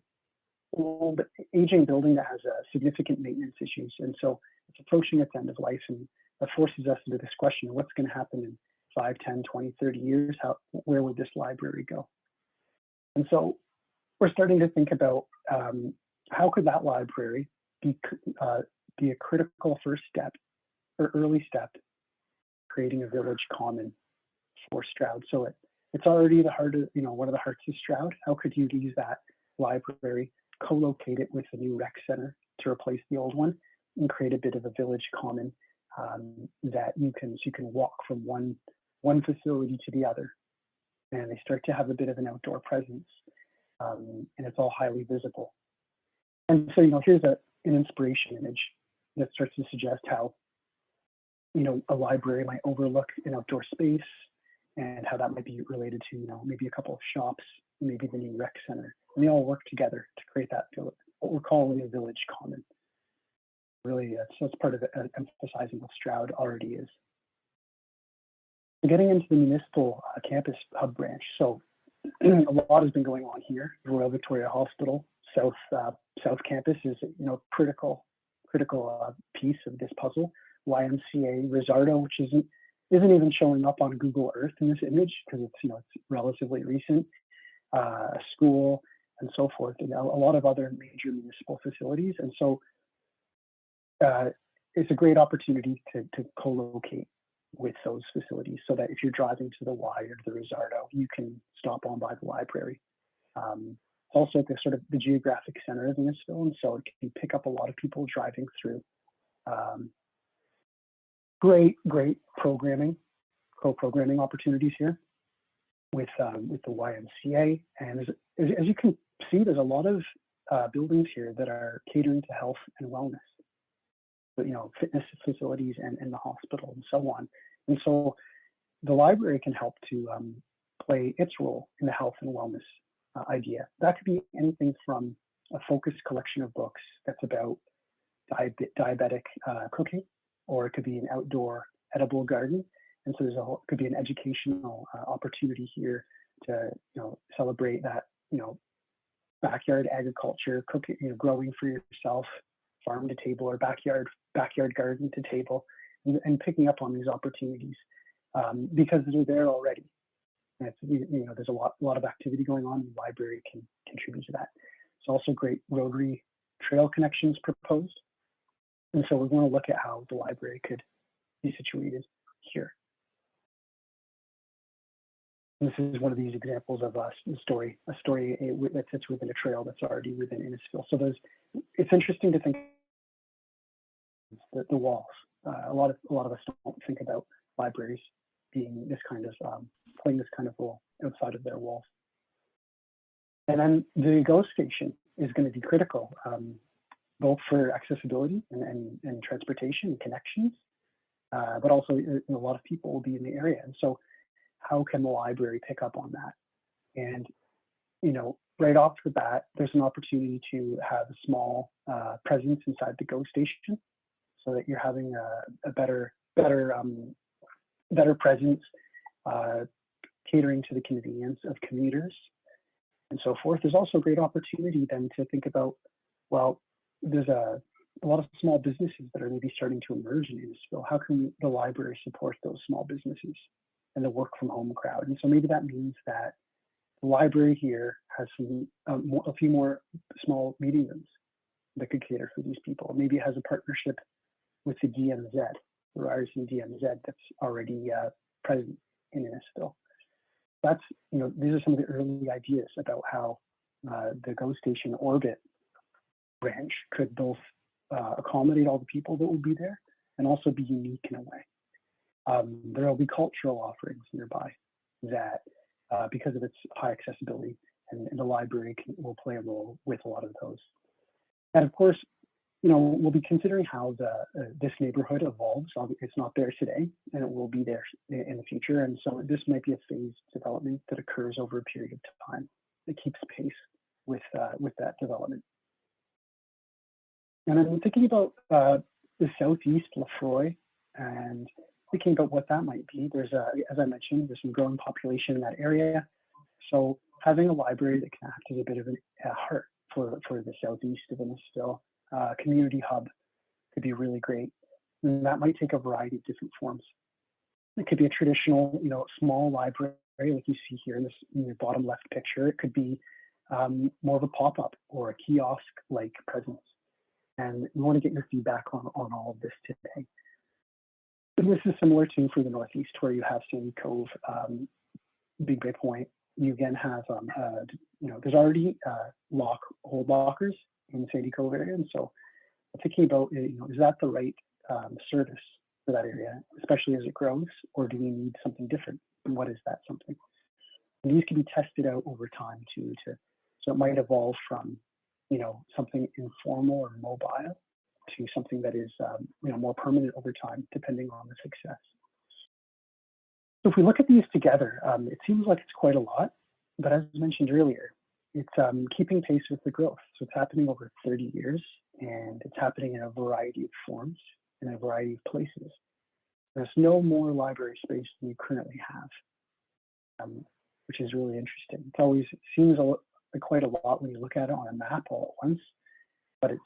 old, aging building that has significant maintenance issues, and so it's approaching its end of life, and that forces us into this question: what's going to happen in 5, 10, 20, 30 years? Where would this library go? And so we're starting to think about how could that library be a critical first step or early step, creating a village common for Stroud. So it's already the heart of, one of the hearts of Stroud. How could you use that library, co-locate it with the new rec center to replace the old one, and create a bit of a village common that you can walk from one facility to the other, and they start to have a bit of an outdoor presence, and it's all highly visible. And so here's an inspiration image that starts to suggest how a library might overlook an outdoor space, and how that might be related to maybe a couple of shops, maybe the new rec center, and they all work together to create that village, what we're calling a village common. Really, so it's part of emphasizing what Stroud already is. Getting into the municipal campus hub branch. So a lot has been going on here. Royal Victoria Hospital South Campus is critical piece of this puzzle. YMCA Rizzardo, which isn't even showing up on Google Earth in this image because it's relatively recent. A school and so forth, and a lot of other major municipal facilities. And so it's a great opportunity to co-locate with those facilities, so that if you're driving to the Y or to the Rizzardo, you can stop on by the library. Also at the geographic center of Innisfil, and so it can pick up a lot of people driving through. Great co-programming opportunities here with the YMCA, and as you can see, there's a lot of buildings here that are catering to health and wellness, but, fitness facilities and the hospital and so on. And so the library can help to play its role in the health and wellness idea. That could be anything from a focused collection of books that's about diabetic cooking, or it could be an outdoor edible garden. And so could be an educational opportunity here to celebrate that backyard agriculture, cooking, growing for yourself, farm to table, or backyard garden to table, and picking up on these opportunities because they're there already. And there's a lot of activity going on, and the library can contribute to that. It's also great Rotary trail connections proposed. And so we're going to look at how the library could be situated here. And this is one of these examples of a story that sits within a trail that's already within Innisfil. So it's interesting to think the walls. A lot of us don't think about libraries being this kind of playing this kind of role outside of their walls. And then the GO station is going to be critical. both for accessibility and transportation and connections, but also a lot of people will be in the area. And so how can the library pick up on that? And, right off the bat, there's an opportunity to have a small presence inside the Go station so that you're having a better presence, catering to the convenience of commuters and so forth. There's also a great opportunity then to think about, well, there's a lot of small businesses that are maybe starting to emerge in Innisfil. How can the library support those small businesses and the work from home crowd? And so maybe that means that the library here has a few more small meeting rooms that could cater for these people. Maybe it has a partnership with the DMZ, the Ryerson DMZ, that's already present in Innisfil. That's, these are some of the early ideas about how the Go Station Orbit branch could both accommodate all the people that will be there and also be unique in a way. There will be cultural offerings nearby that, because of its high accessibility, and the library will play a role with a lot of those. And of course, we'll be considering how this neighborhood evolves. It's not there today, and it will be there in the future. And so this might be a phased development that occurs over a period of time that keeps pace with that development. And I'm thinking about the southeast Lefroy and thinking about what that might be. There's as I mentioned, there's some growing population in that area. So having a library that can act as a bit of a heart for the southeast of Innisfil, community hub could be really great. And that might take a variety of different forms. It could be a traditional, small library like you see here in the bottom left picture. It could be more of a pop-up or a kiosk-like presence. And we want to get your feedback on all of this today. And this is similar to for the Northeast, where you have Sandy Cove, Big Bay Point. You again have, there's already hold lockers in the Sandy Cove area. And so thinking about, is that the right service for that area, especially as it grows, or do we need something different? And what is that something? And these can be tested out over time too. So it might evolve from, something informal or mobile to something that is, more permanent over time, depending on the success. So if we look at these together, it seems like it's quite a lot, but as mentioned earlier, it's keeping pace with the growth. So it's happening over 30 years, and it's happening in a variety of forms, in a variety of places. There's no more library space than you currently have, which is really interesting. It seems quite a lot when you look at it on a map all at once, but it's,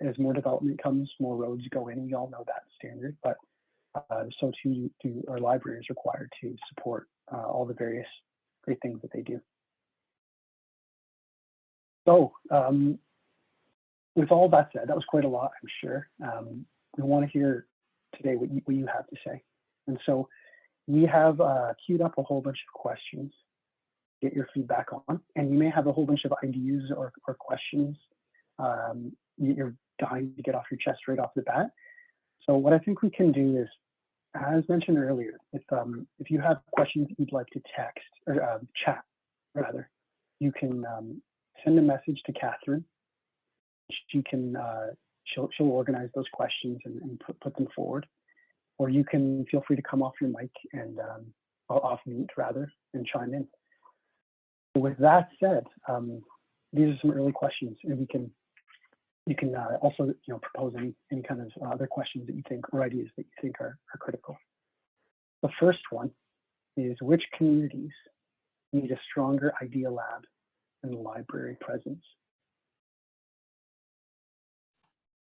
as more development comes, more roads go in. We all know that standard, but so too do our libraries required to support all the various great things that they do. So with all that said, that was quite a lot, I'm sure. We want to hear today what you have to say. And so we have queued up a whole bunch of questions to get your feedback on, and you may have a whole bunch of ideas or questions you're dying to get off your chest right off the bat. So what I think we can do is, as mentioned earlier, if you have questions that you'd like to text or chat rather, you can send a message to Catherine. She can she'll organize those questions and put them forward, or you can feel free to come off your mic and off mute rather and chime in. With that said, these are some early questions, and you can also propose any kind of other questions that you think or ideas that you think are critical. The first one is, which communities need a stronger idea lab and library presence?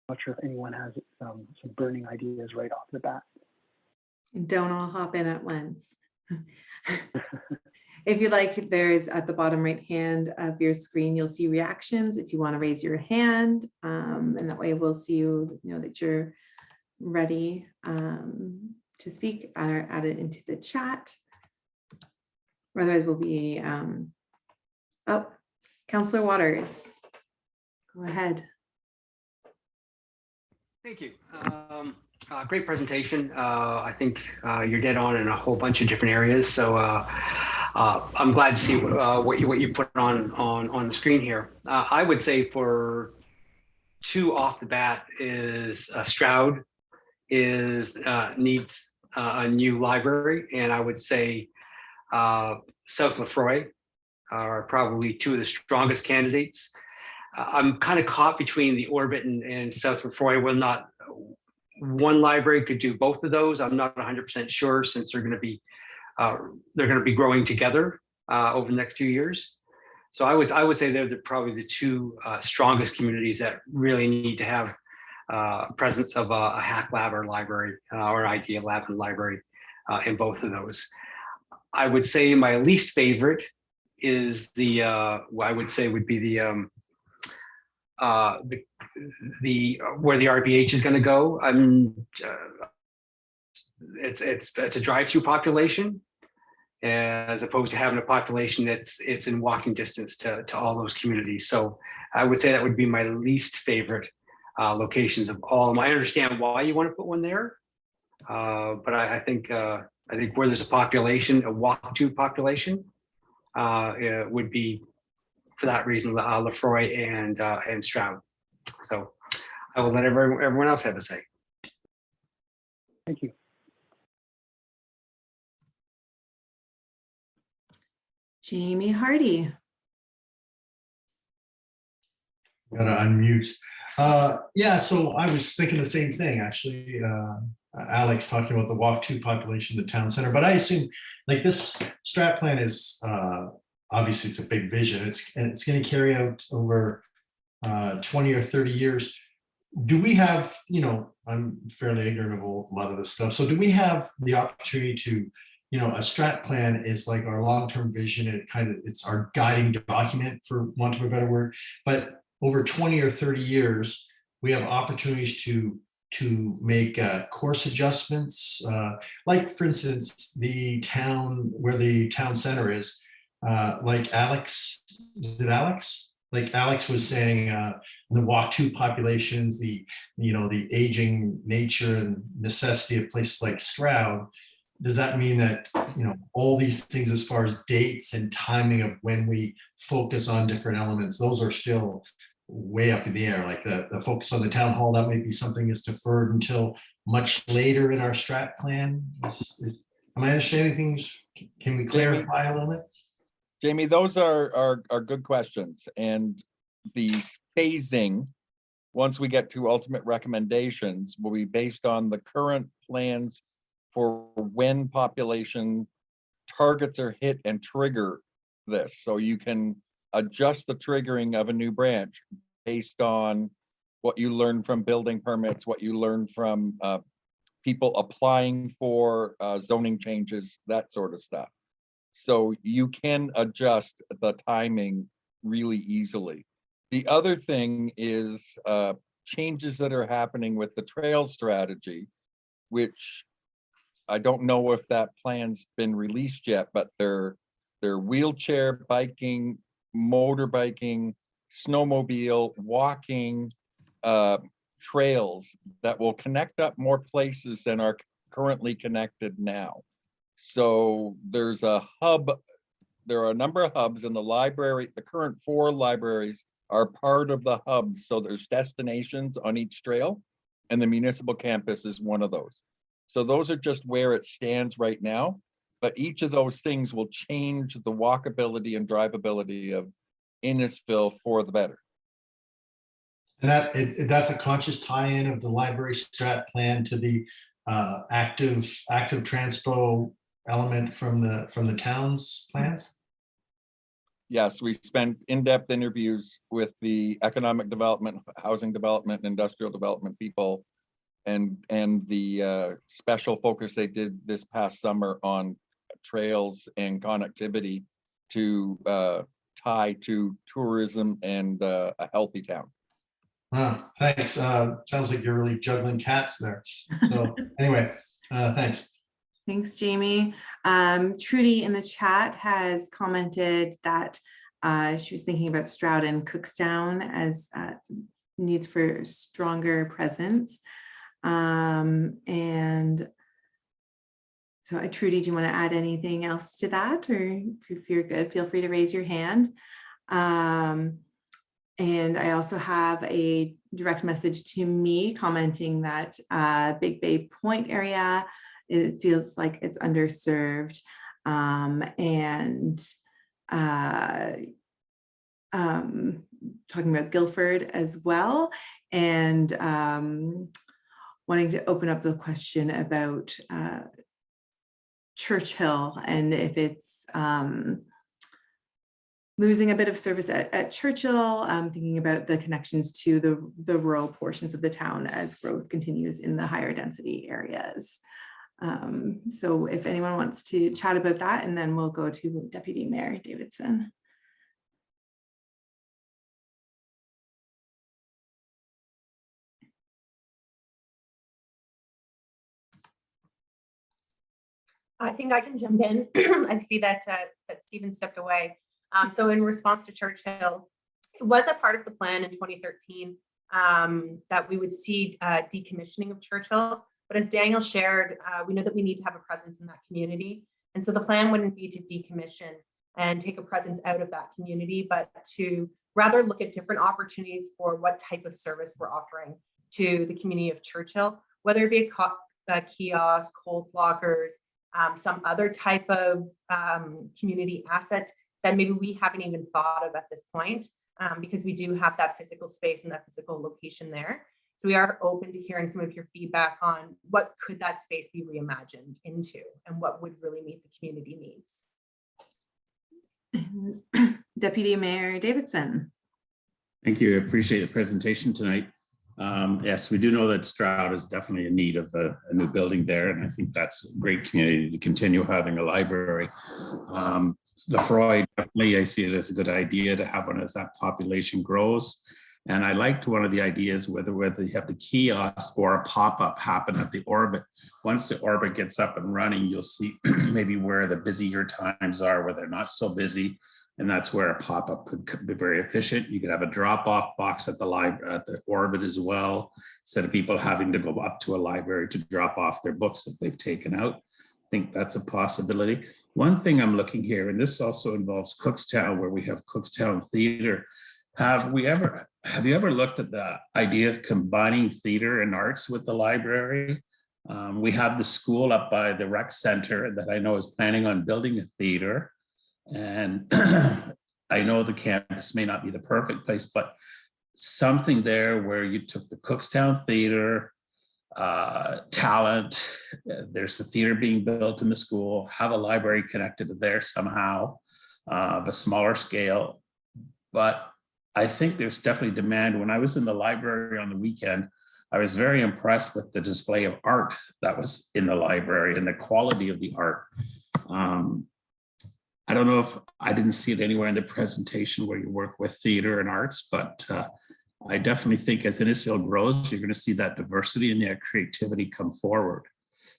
Not sure if anyone has some burning ideas right off the bat. Don't all hop in at once. If you like, there's at the bottom right hand of your screen, you'll see reactions if you want to raise your hand, and that way we'll see you, know that you're ready to speak, or add it into the chat. Otherwise we'll be, oh, Councillor Waters, go ahead. Thank you. Great presentation. I think you're dead on in a whole bunch of different areas. So I'm glad to see what you put on the screen here. I would say for two off the bat is Stroud needs a new library, and I would say South Lefroy are probably two of the strongest candidates. I'm kind of caught between the Orbit and South Lefroy. Whether or not one library could do both of those, I'm not 100% sure, since they're going to be growing together over the next few years. So I would say they're probably the two strongest communities that really need to have presence of a hack lab or library or an idea lab and library in both of those. I would say my least favorite is what I would say would be the where the RBH is going to go. It's a drive-through population, as opposed to having a population it's in walking distance to all those communities. So I would say that would be my least favorite locations of all of them. I understand why you want to put one there, but I think where there's a population, a walk-to population, it would be, for that reason, Lefroy and Stroud. So I will let everyone else have a say. Thank you. Jamie Hardy. Gotta unmute. Yeah, so I was thinking the same thing, actually. Alex talking about the walk-to population, the town center, but I assume like this strat plan is obviously it's a big vision. It's going to carry out over 20 or 30 years. Do we have, I'm fairly ignorant of a lot of this stuff. So do we have the opportunity to, a strat plan is like our long-term vision. It's our guiding document, for want of a better word. But over 20 or 30 years, we have opportunities to make course adjustments. Like for instance, the town where the town center is, like Alex, is it Alex? Like Alex was saying, the walk-to populations, the aging nature and necessity of places like Stroud. Does that mean that all these things as far as dates and timing of when we focus on different elements, those are still way up in the air? Like the focus on the town hall, that might be something that's deferred until much later in our strat plan. Am I understanding things? Can we clarify a little bit? Jamie, those are good questions, and the phasing, once we get to ultimate recommendations, will be based on the current plans for when population targets are hit and trigger this. So you can adjust the triggering of a new branch based on what you learn from building permits, what you learn from people applying for zoning changes, that sort of stuff. So you can adjust the timing really easily. The other thing is changes that are happening with the trail strategy, which I don't know if that plan's been released yet, but they're wheelchair biking, motorbiking, snowmobile, walking trails that will connect up more places than are currently connected now. So there's a hub, there are a number of hubs in the library. The current 4 libraries are part of the hubs. So there's destinations on each trail, and the municipal campus is one of those. So those are just where it stands right now, but each of those things will change the walkability and drivability of Innisfil for the better. And that's a conscious tie-in of the library strat plan to the active transpo element from the town's plans? Yes, we spent in-depth interviews with the economic development, housing development, and industrial development people, and the special focus they did this past summer on trails and connectivity to tie to tourism and a healthy town. Thanks. Sounds like you're really juggling cats there. So anyway, thanks. Thanks, Jamie. Trudy in the chat has commented that she was thinking about Stroud and Cookstown as needs for stronger presence. And so Trudy, do you want to add anything else to that? Or if you're good, feel free to raise your hand. And I also have a direct message to me commenting that Big Bay Point area, it feels like it's underserved. Talking about Guildford as well, and wanting to open up the question about Churchill and if it's losing a bit of service at Churchill, thinking about the connections to the rural portions of the town as growth continues in the higher density areas. So if anyone wants to chat about that, and then we'll go to Deputy Mayor Davidson. I think I can jump in. I see that that Stephen stepped away. So in response to Churchill, it was a part of the plan in 2013 that we would see decommissioning of Churchill. But as Daniel shared, we know that we need to have a presence in that community. And so the plan wouldn't be to decommission and take a presence out of that community, but to rather look at different opportunities for what type of service we're offering to the community of Churchill, whether it be a kiosk, Colts lockers, some other type of community asset that maybe we haven't even thought of at this point, because we do have that physical space and that physical location there. So we are open to hearing some of your feedback on what could that space be reimagined into and what would really meet the community needs. Deputy Mayor Davidson. Thank you. I appreciate the presentation tonight. Yes, we do know that Stroud is definitely in need of a new building there, and I think that's a great community to continue having a library. Lefroy, definitely, I see it as a good idea to have one as that population grows. And I liked one of the ideas, whether you have the kiosk or a pop-up happen at the Orbit. Once the Orbit gets up and running, you'll see maybe where the busier times are, where they're not so busy. And that's where a pop-up could be very efficient. You could have a drop-off box at the library, at the Orbit as well, instead of people having to go up to a library to drop off their books that they've taken out. I think that's a possibility. One thing I'm looking here, and this also involves Cookstown, where we have Cookstown Theater. Have you ever looked at the idea of combining theater and arts with the library? We have the school up by the rec center that I know is planning on building a theater. And I know the campus may not be the perfect place, but something there where you took the Cookstown Theater, talent, there's the theater being built in the school, have a library connected to there somehow, of a smaller scale. But I think there's definitely demand. When I was in the library on the weekend, I was very impressed with the display of art that was in the library and the quality of the art. I don't know if I didn't see it anywhere in the presentation where you work with theater and arts, but I definitely think as Innisfil grows, you're going to see that diversity and that creativity come forward.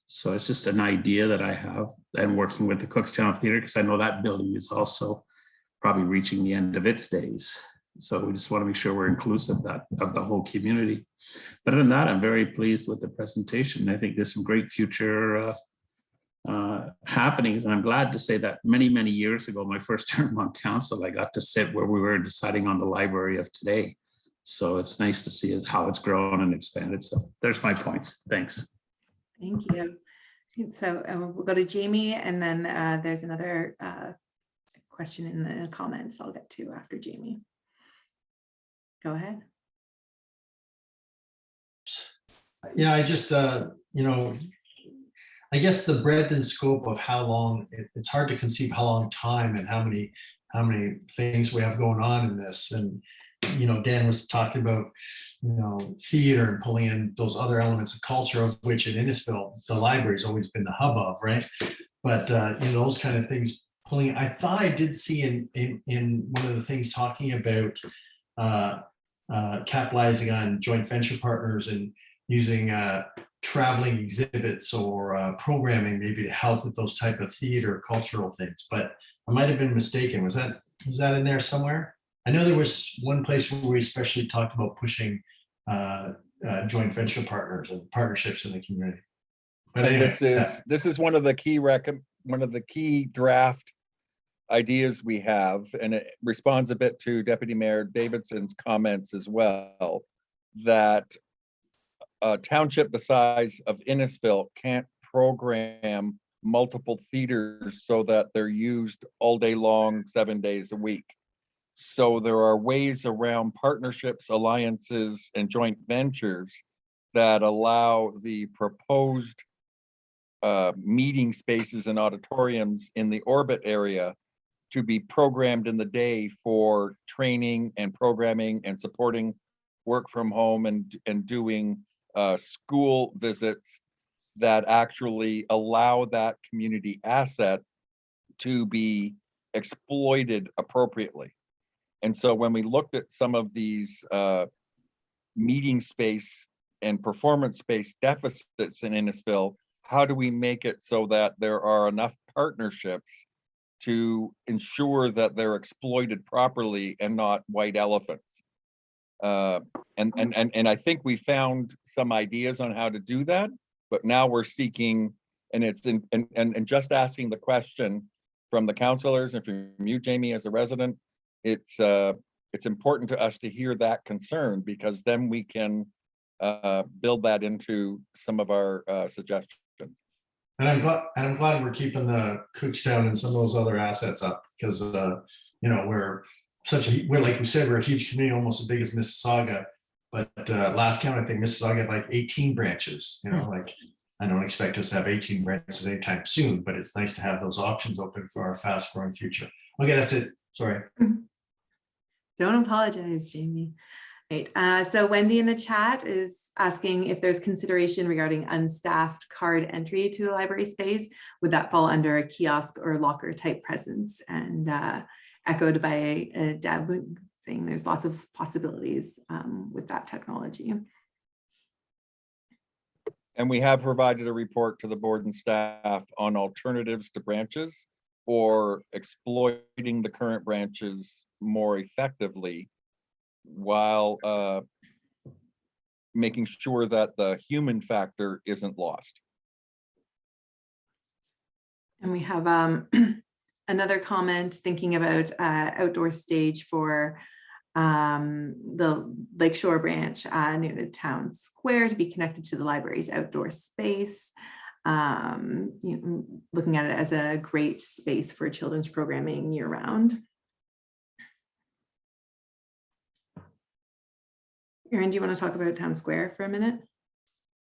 So it's just an idea that I have, and working with the Cookstown Theater, because I know that building is also probably reaching the end of its days. So we just want to make sure we're inclusive of the whole community. But other than that, I'm very pleased with the presentation. I think there's some great future happenings. And I'm glad to say that many, many years ago, my first term on council, I got to sit where we were deciding on the library of today. So it's nice to see how it's grown and expanded. So there's my points. Thanks. Thank you. So we'll go to Jamie, and then there's another question in the comments I'll get to after Jamie. Go ahead. Yeah, I just, I guess the breadth and scope of how long, it's hard to conceive how long time and how many things we have going on in this. And, Dan was talking about, theater and pulling in those other elements of culture, of which in Innisfil, the library has always been the hub of, right? But, those kind of things pulling, I thought I did see in one of the things talking about capitalizing on joint venture partners and using traveling exhibits or programming maybe to help with those type of theater cultural things, but I might have been mistaken. Was that in there somewhere? I know there was one place where we especially talked about pushing joint venture partners and partnerships in the community. But anyway, this is one of the key draft ideas we have, and it responds a bit to Deputy Mayor Davidson's comments as well, that a township the size of Innisfil can't program multiple theaters so that they're used all day long, 7 days a week. So there are ways around partnerships, alliances, and joint ventures that allow the proposed meeting spaces and auditoriums in the orbit area to be programmed in the day for training and programming and supporting work from home and doing school visits that actually allow that community asset to be exploited appropriately. And so when we looked at some of these meeting space and performance space deficits in Innisfil, how do we make it so that there are enough partnerships to ensure that they're exploited properly and not white elephants? And I think we found some ideas on how to do that, but now we're seeking, and it's and just asking the question from the councilors and from you, Jamie, as a resident, it's important to us to hear that concern, because then we can build that into some of our suggestions. And I'm glad we're keeping the Cookstown and some of those other assets up, because you know, we're like you said, we're a huge community, almost as big as Mississauga. But last count, I think Mississauga had like 18 branches. You know, like I don't expect us to have 18 branches anytime soon, but it's nice to have those options open for our fast-growing future. Okay, that's it. Sorry. Don't apologize, Jamie. Right. So Wendy in the chat is asking if there's consideration regarding unstaffed card entry to the library space. Would that fall under a kiosk or locker type presence? And echoed by Deb saying there's lots of possibilities with that technology. And we have provided a report to the board and staff on alternatives to branches or exploiting the current branches more effectively, while making sure that the human factor isn't lost. And we have another comment thinking about outdoor stage for the Lakeshore branch near the town square to be connected to the library's outdoor space. You know, looking at it as a great space for children's programming year round. Erin, do you want to talk about Town Square for a minute?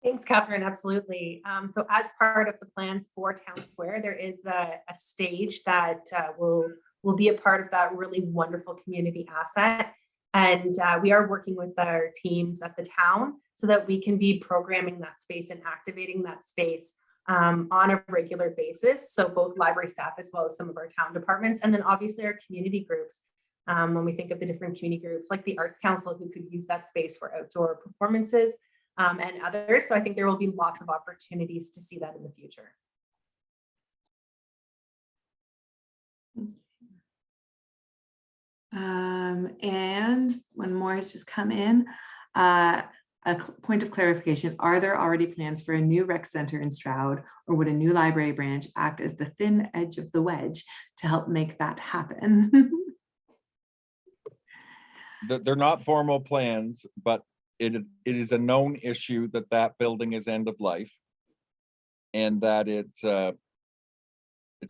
Thanks, Catherine. Absolutely. So as part of the plans for Town Square, there is a stage that will be a part of that really wonderful community asset. And we are working with our teams at the town so that we can be programming that space and activating that space on a regular basis. So both library staff as well as some of our town departments, and then obviously our community groups. When we think of the different community groups like the Arts Council, who could use that space for outdoor performances and others. So I think there will be lots of opportunities to see that in the future. And one more has just come in. A point of clarification, are there already plans for a new rec center in Stroud, or would a new library branch act as the thin edge of the wedge to help make that happen? They're not formal plans, but it is a known issue that that building is end of life, and that it's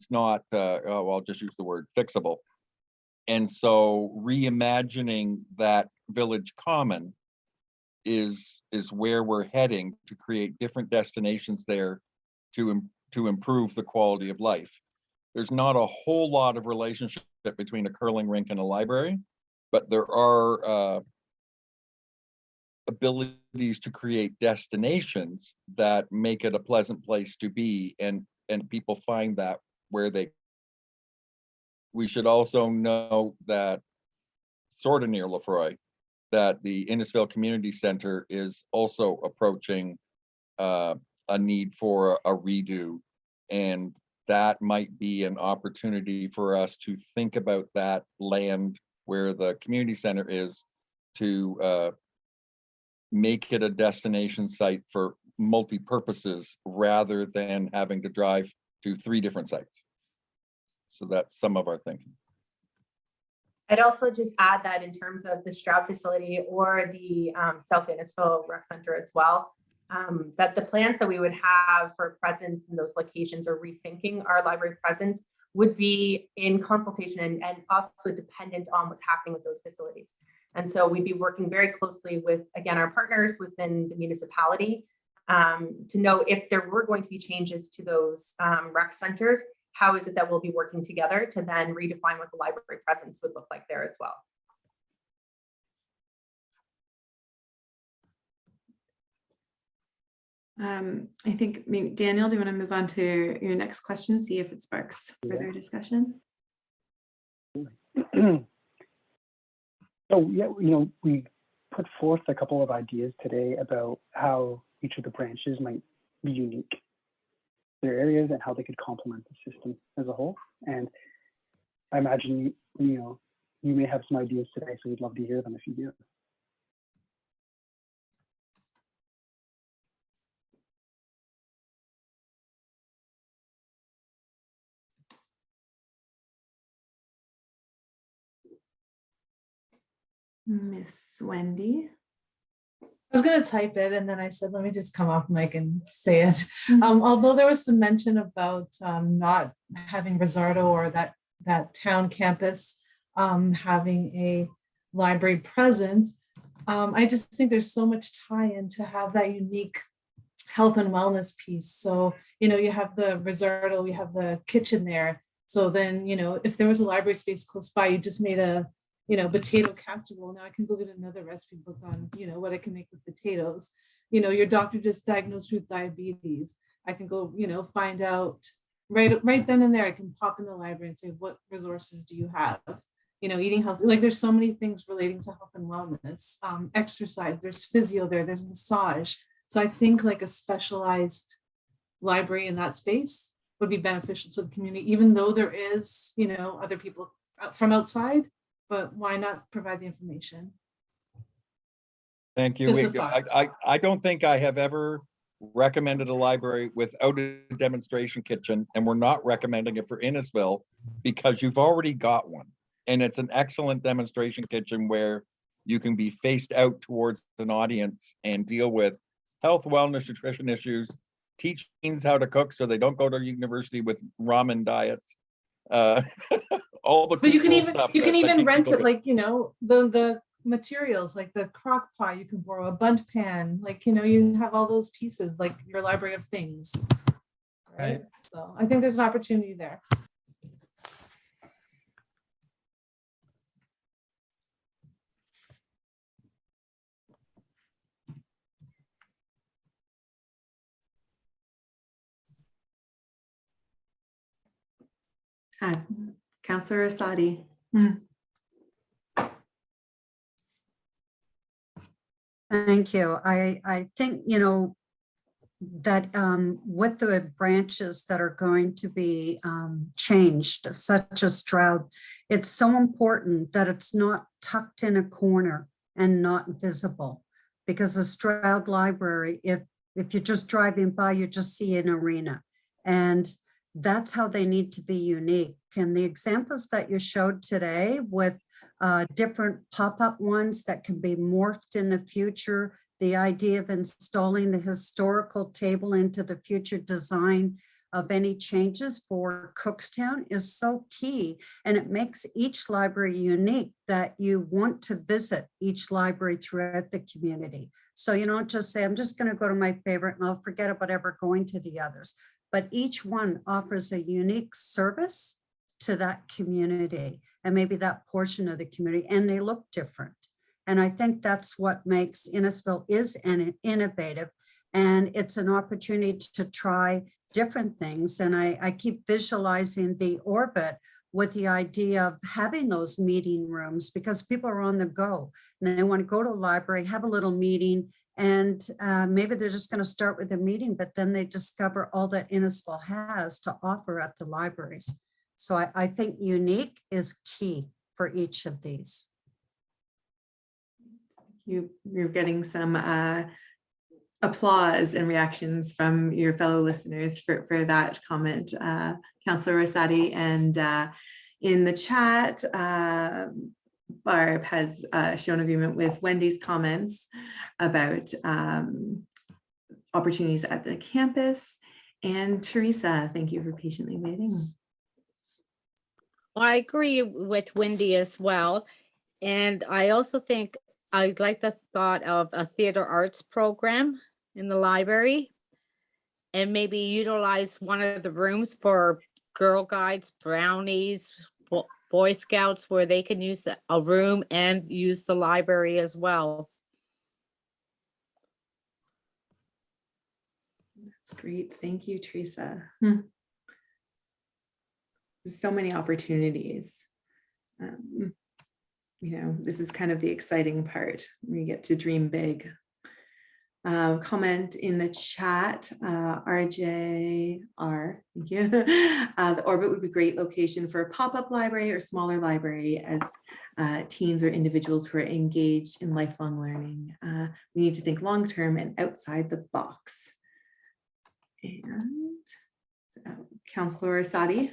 not, oh, I'll just use the word fixable. And so reimagining that village common is where we're heading, to create different destinations there to improve the quality of life. There's not a whole lot of relationship between a curling rink and a library, but there are abilities to create destinations that make it a pleasant place to be, and people find that where they. We should also know that sort of near Lefroy, that the Innisfil Community Center is also approaching a need for a redo, and that might be an opportunity for us to think about that land where the community center is, to make it a destination site for multi-purposes rather than having to drive to 3 different sites. So that's some of our thinking. I'd also just add that in terms of the Stroud facility or the South Innisfil Rec Center as well, that the plans that we would have for presence in those locations or rethinking our library presence would be in consultation and also dependent on what's happening with those facilities. And so we'd be working very closely with, again, our partners within the municipality to know if there were going to be changes to those rec centers, how is it that we'll be working together to then redefine what the library presence would look like there as well. I think maybe Daniel, do you want to move on to your next question, see if it sparks further discussion? So yeah, you know, we put forth a couple of ideas today about how each of the branches might be unique to their areas and how they could complement the system as a whole. And I imagine, you know, you may have some ideas today, so we'd love to hear them if you do. Miss Wendy. I was going to type it and then I said, let me just come off mic and say it. Although there was some mention about not having Rizzardo or that town campus having a library presence, I just think there's so much tie-in to have that unique health and wellness piece. So, you know, you have the Rizzardo, you have the kitchen there. So then, you know, if there was a library space close by, you just made a, you know, potato casserole. Now I can go get another recipe book on, you know, what I can make with potatoes. You know, your doctor just diagnosed you with diabetes. I can go, you know, find out right then and there. I can pop in the library and say, what resources do you have? You know, eating healthy. Like there's so many things relating to health and wellness, exercise, there's physio there, there's massage. So I think like a specialized library in that space would be beneficial to the community, even though there is, you know, other people from outside. But why not provide the information? Thank you. Just a thought. I don't think I have ever recommended a library without a demonstration kitchen, and we're not recommending it for Innisfil because you've already got one. And it's an excellent demonstration kitchen where you can be faced out towards an audience and deal with health, wellness, nutrition issues, teach teens how to cook so they don't go to university with ramen diets. All the But you can cool even stuff you can that even keeps rent people it, good. like, you know, the materials like the crock pot, you can borrow a bundt pan, like, you know, you have all those pieces like your library of things, right? So I think there's an opportunity there. Councillor Asadi. Thank you. I think, you know, that with the branches that are going to be changed, such as Stroud, it's so important that it's not tucked in a corner and not visible. Because the Stroud Library, if you're just driving by, you just see an arena. And that's how they need to be unique. And the examples that you showed today with different pop-up ones that can be morphed in the future, the idea of installing the historical table into the future design of any changes for Cookstown is so key. And it makes each library unique that you want to visit each library throughout the community. So you don't just say, I'm just going to go to my favorite and I'll forget about ever going to the others. But each one offers a unique service to that community and maybe that portion of the community, and they look different. And I think that's what makes Innisfil is innovative, and it's an opportunity to try different things. And I keep visualizing the orbit with the idea of having those meeting rooms because people are on the go and they want to go to a library, have a little meeting, and maybe they're just going to start with a meeting, but then they discover all that Innisfil has to offer at the libraries. So I think unique is key for each of these. You're getting some applause and reactions from your fellow listeners for that comment, Councillor Rosati. And in the chat, Barb has shown agreement with Wendy's comments about opportunities at the campus. And Teresa, thank you for patiently waiting. I agree with Wendy as well. And I also think I like the thought of a theater arts program in the library and maybe utilize one of the rooms for Girl Guides, brownies, Boy Scouts, where they can use a room and use the library as well. That's great. Thank you, Teresa. So many opportunities. You know, this is kind of the exciting part. We get to dream big. Comment in the chat, RJR, thank you. The Orbit would be a great location for a pop-up library or smaller library as teens or individuals who are engaged in lifelong learning. We need to think long-term and outside the box. And Councillor Sadi.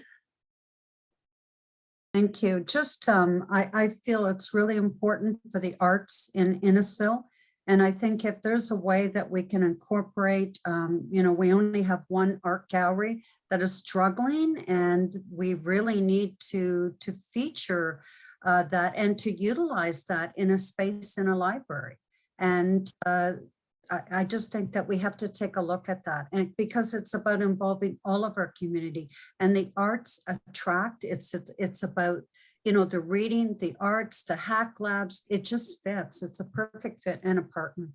Thank you. Just, I feel it's really important for the arts in Innisfil. And I think if there's a way that we can incorporate, you know, we only have one art gallery that is struggling, and we really need to feature that and to utilize that in a space in a library. And I just think that we have to take a look at that, and because it's about involving all of our community, and the arts attract. It's about, you know, the reading, the arts, the hack labs. It just fits. It's a perfect fit and a partner.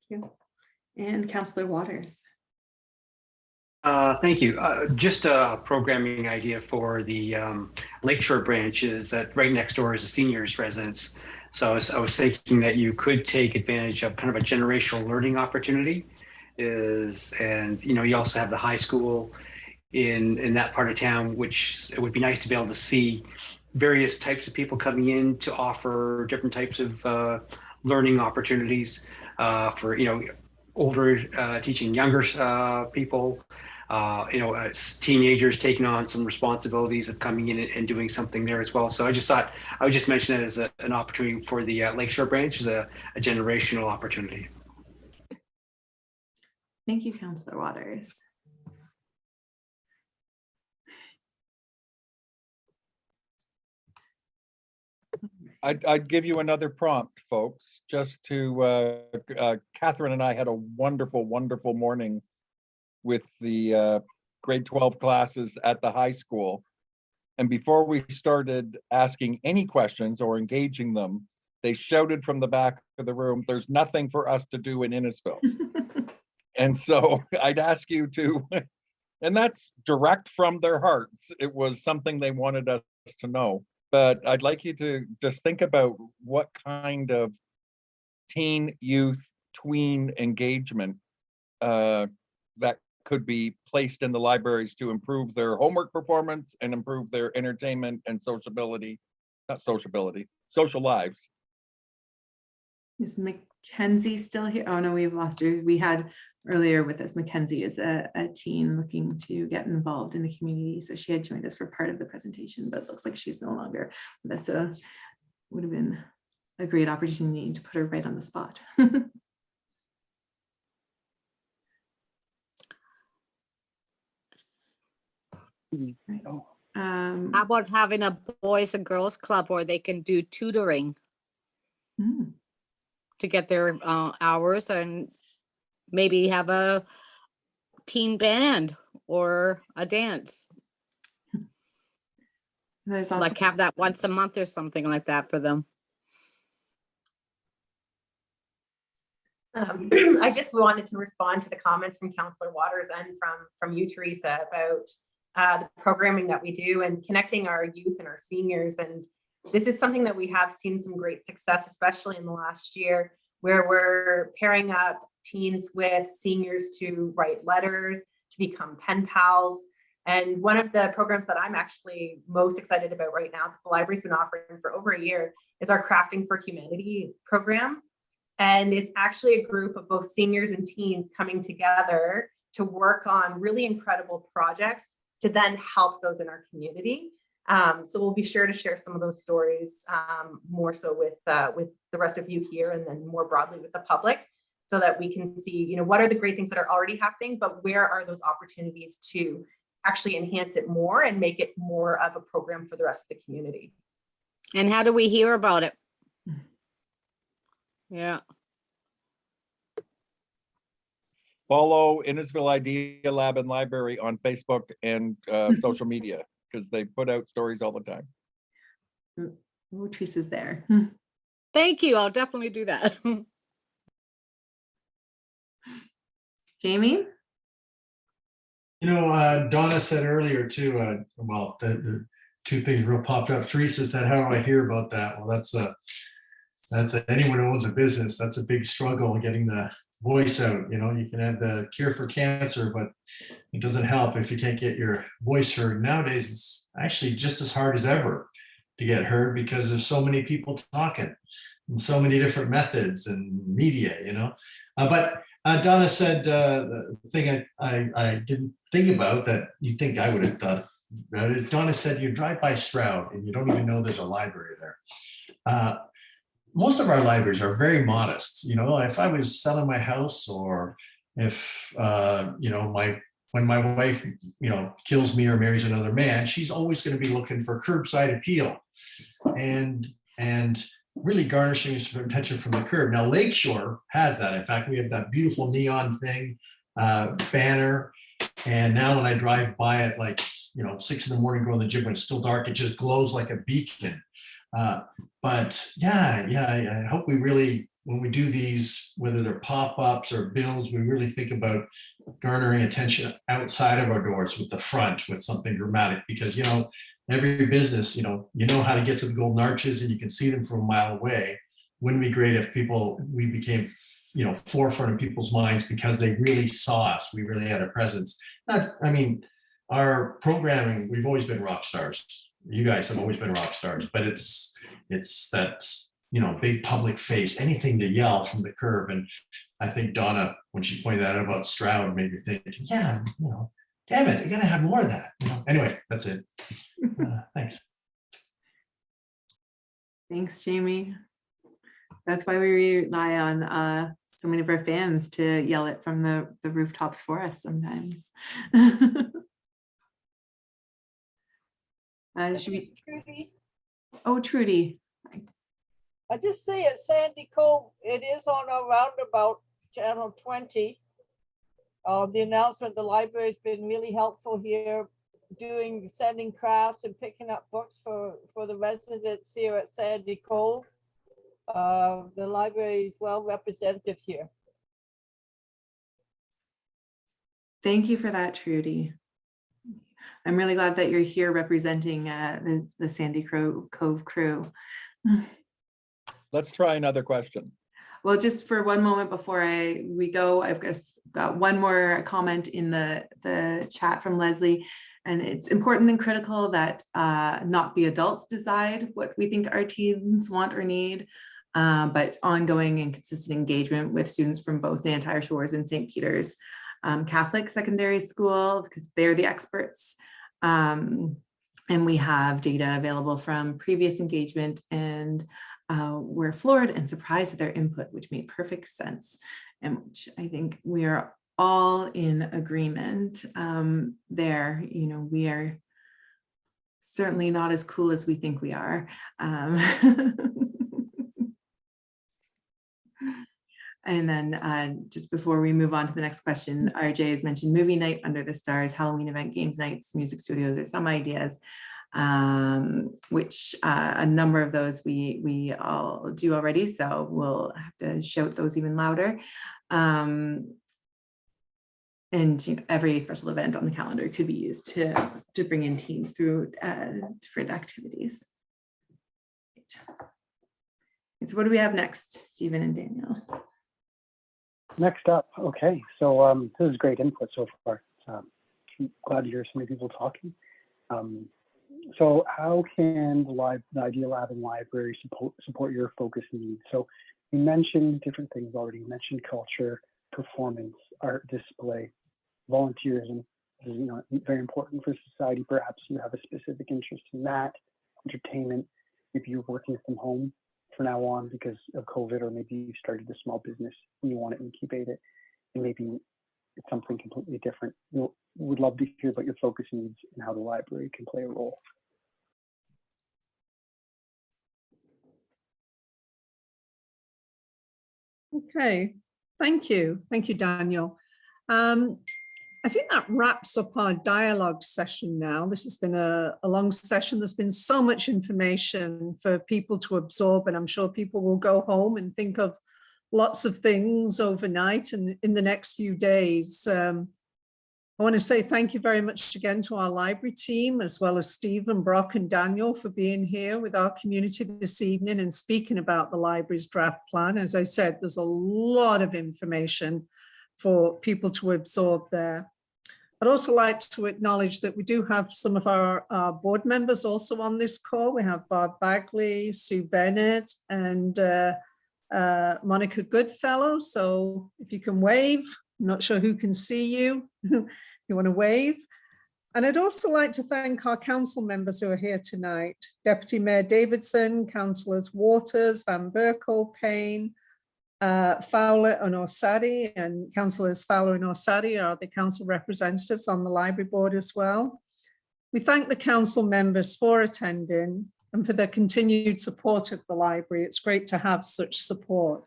Thank you. And Councillor Waters. Thank you. Just a programming idea for the Lakeshore branch is that right next door is a seniors residence. So I was thinking that you could take advantage of kind of a generational learning opportunity and you know, you also have the high school in that part of town, which it would be nice to be able to see various types of people coming in to offer different types of learning opportunities for, you know, older teaching younger people, you know, as teenagers taking on some responsibilities of coming in and doing something there as well. So I just thought I would just mention that as an opportunity for the Lakeshore branch as a generational opportunity. Thank you, Councillor Waters. I'd give you another prompt, folks, just to, Catherine and I had a wonderful, wonderful morning with the grade 12 classes at the high school. And before we started asking any questions or engaging them, they shouted from the back of the room, "There's nothing for us to do in Innisfil." And so I'd ask you to, and that's direct from their hearts. It was something they wanted us to know. But I'd like you to just think about what kind of teen, youth, tween engagement that could be placed in the libraries to improve their homework performance and improve their entertainment and sociability, not sociability, social lives. Is Mackenzie still here? Oh no, we've lost her. We had earlier with us, Mackenzie is a teen looking to get involved in the community. So she had joined us for part of the presentation, but it looks like she's no longer with us. So would have been a great opportunity to put her right on the spot. How about having a boys and girls club where they can do tutoring to get their hours, and maybe have a teen band or a dance. There's also Like have that once a month or something like that for them. I just wanted to respond to the comments from Councillor Waters and from you, Teresa, about the programming that we do and connecting our youth and our seniors. And this is something that we have seen some great success, especially in the last year, where we're pairing up teens with seniors to write letters, to become pen pals. And one of the programs that I'm actually most excited about right now, that the library's been offering for over a year, is our Crafting for Humanity program. And it's actually a group of both seniors and teens coming together to work on really incredible projects to then help those in our community. So we'll be sure to share some of those stories more so with the rest of you here, and then more broadly with the public, so that we can see, you know, what are the great things that are already happening, but where are those opportunities to actually enhance it more and make it more of a program for the rest of the community. And how do we hear about it? Yeah. Follow Innisfil Idea Lab and Library on Facebook and social media, because they put out stories all the time. Latrice is there. Thank you. I'll definitely do that. Jamie? You know, Donna said earlier too, well, the two things real popped up. Teresa said, how do I hear about that? Well, that's anyone who owns a business, that's a big struggle getting the voice out. You know, you can have the cure for cancer, but it doesn't help if you can't get your voice heard. Nowadays, it's actually just as hard as ever to get heard, because there's so many people talking and so many different methods and media, you know. But Donna said the thing I didn't think about that you think I would have thought about it. Donna said you drive by Stroud and you don't even know there's a library there. Most of our libraries are very modest. You know, if I was selling my house, or if you know, when my wife, you know, kills me or marries another man, she's always going to be looking for curbside appeal and really garnishing some attention from the curb. Now, Lakeshore has that. In fact, we have that beautiful neon thing, banner. And now when I drive by it, like, you know, 6 in the morning, going to the gym when it's still dark, it just glows like a beacon. But yeah, I hope we really, when we do these, whether they're pop-ups or builds, we really think about garnering attention outside of our doors with the front, with something dramatic, because, you know, every business, you know how to get to the golden arches and you can see them from a mile away. Wouldn't it be great if we became, you know, forefront of people's minds because they really saw us, we really had a presence. I mean, our programming, we've always been rock stars. You guys have always been rock stars, but it's that, you know, big public face, anything to yell from the curb. And I think Donna, when she pointed that out about Stroud, made me think, yeah, you know, damn it, you're gonna have more of that. You know? Anyway, that's it. Thanks. Thanks, Jamie. That's why we rely on so many of our fans to yell it from the rooftops for us sometimes. Should we? Trudy. Oh, Trudy. I just see at Sandy Cove, it is on a roundabout, channel 20. The announcement, the library's been really helpful here, sending crafts and picking up books for the residents here at Sandy Cove. The library is well represented here. Thank you for that, Trudy. I'm really glad that you're here representing the Sandy Cove crew. Let's try another question. Well, just for one moment before we go, I've just got one more comment in the chat from Leslie. And it's important and critical that not the adults decide what we think our teens want or need, but ongoing and consistent engagement with students from both the entire Shores and St. Peter's Catholic Secondary School, because they're the experts. And we have data available from previous engagement, and we're floored and surprised at their input, which made perfect sense, and which I think we are all in agreement there. You know, we are certainly not as cool as we think we are. And then just before we move on to the next question, RJ has mentioned movie night under the stars, Halloween event, games nights, music studios, or some ideas, which a number of those we all do already. So we'll have to shout those even louder. And you know, every special event on the calendar could be used to bring in teens through different activities. Right. So what do we have next, Stephen and Daniel? Next up, okay, so this is great input so far. I'm glad to hear so many people talking. So how can the Idea Lab and library support your focus needs? So you mentioned different things already. You mentioned culture, performance, art display, volunteerism. This is, very important for society. Perhaps you have a specific interest in that. Entertainment, if you're working from home for now on because of COVID, or maybe you started a small business and you want to incubate it, and maybe it's something completely different. Would love to hear about your focus needs and how the library can play a role. Okay, thank you. Thank you, Daniel. I think that wraps up our dialogue session now. This has been a long session. There's been so much information for people to absorb, and I'm sure people will go home and think of lots of things overnight and in the next few days. I want to say thank you very much again to our library team, as well as Stephen, Brock and Daniel for being here with our community this evening and speaking about the library's draft plan. As I said, there's a lot of information for people to absorb there. I'd also like to acknowledge that we do have some of our board members also on this call. We have Bob Bagley, Sue Bennett, and Monica Goodfellow. So if you can wave, I'm not sure who can see you. You want to wave? And I'd also like to thank our council members who are here tonight. Deputy Mayor Davidson, Councillors Waters, Van Berkel, Payne, Fowler and Orsatti, and Councillors Fowler and Orsatti are the council representatives on the library board as well. We thank the council members for attending and for their continued support of the library. It's great to have such support.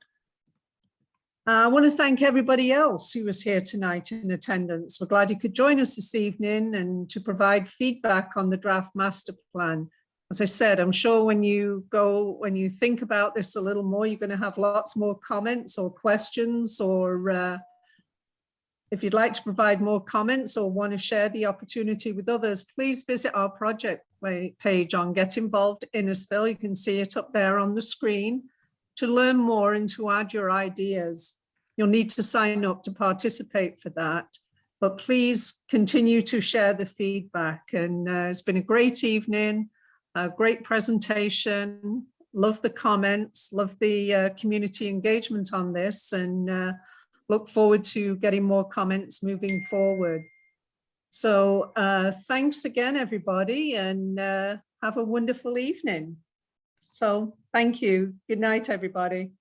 I want to thank everybody else who was here tonight in attendance. We're glad you could join us this evening and to provide feedback on the draft master plan. As I said, I'm sure when you think about this a little more, you're going to have lots more comments or questions, or if you'd like to provide more comments or want to share the opportunity with others, please visit our project page on Get Involved Innisfil. You can see it up there on the screen to learn more and to add your ideas. You'll need to sign up to participate for that, but please continue to share the feedback. And it's been a great evening. A great presentation, love the comments, love the community engagement on this, and look forward to getting more comments moving forward. So thanks again, everybody, and have a wonderful evening. So thank you. Good night, everybody.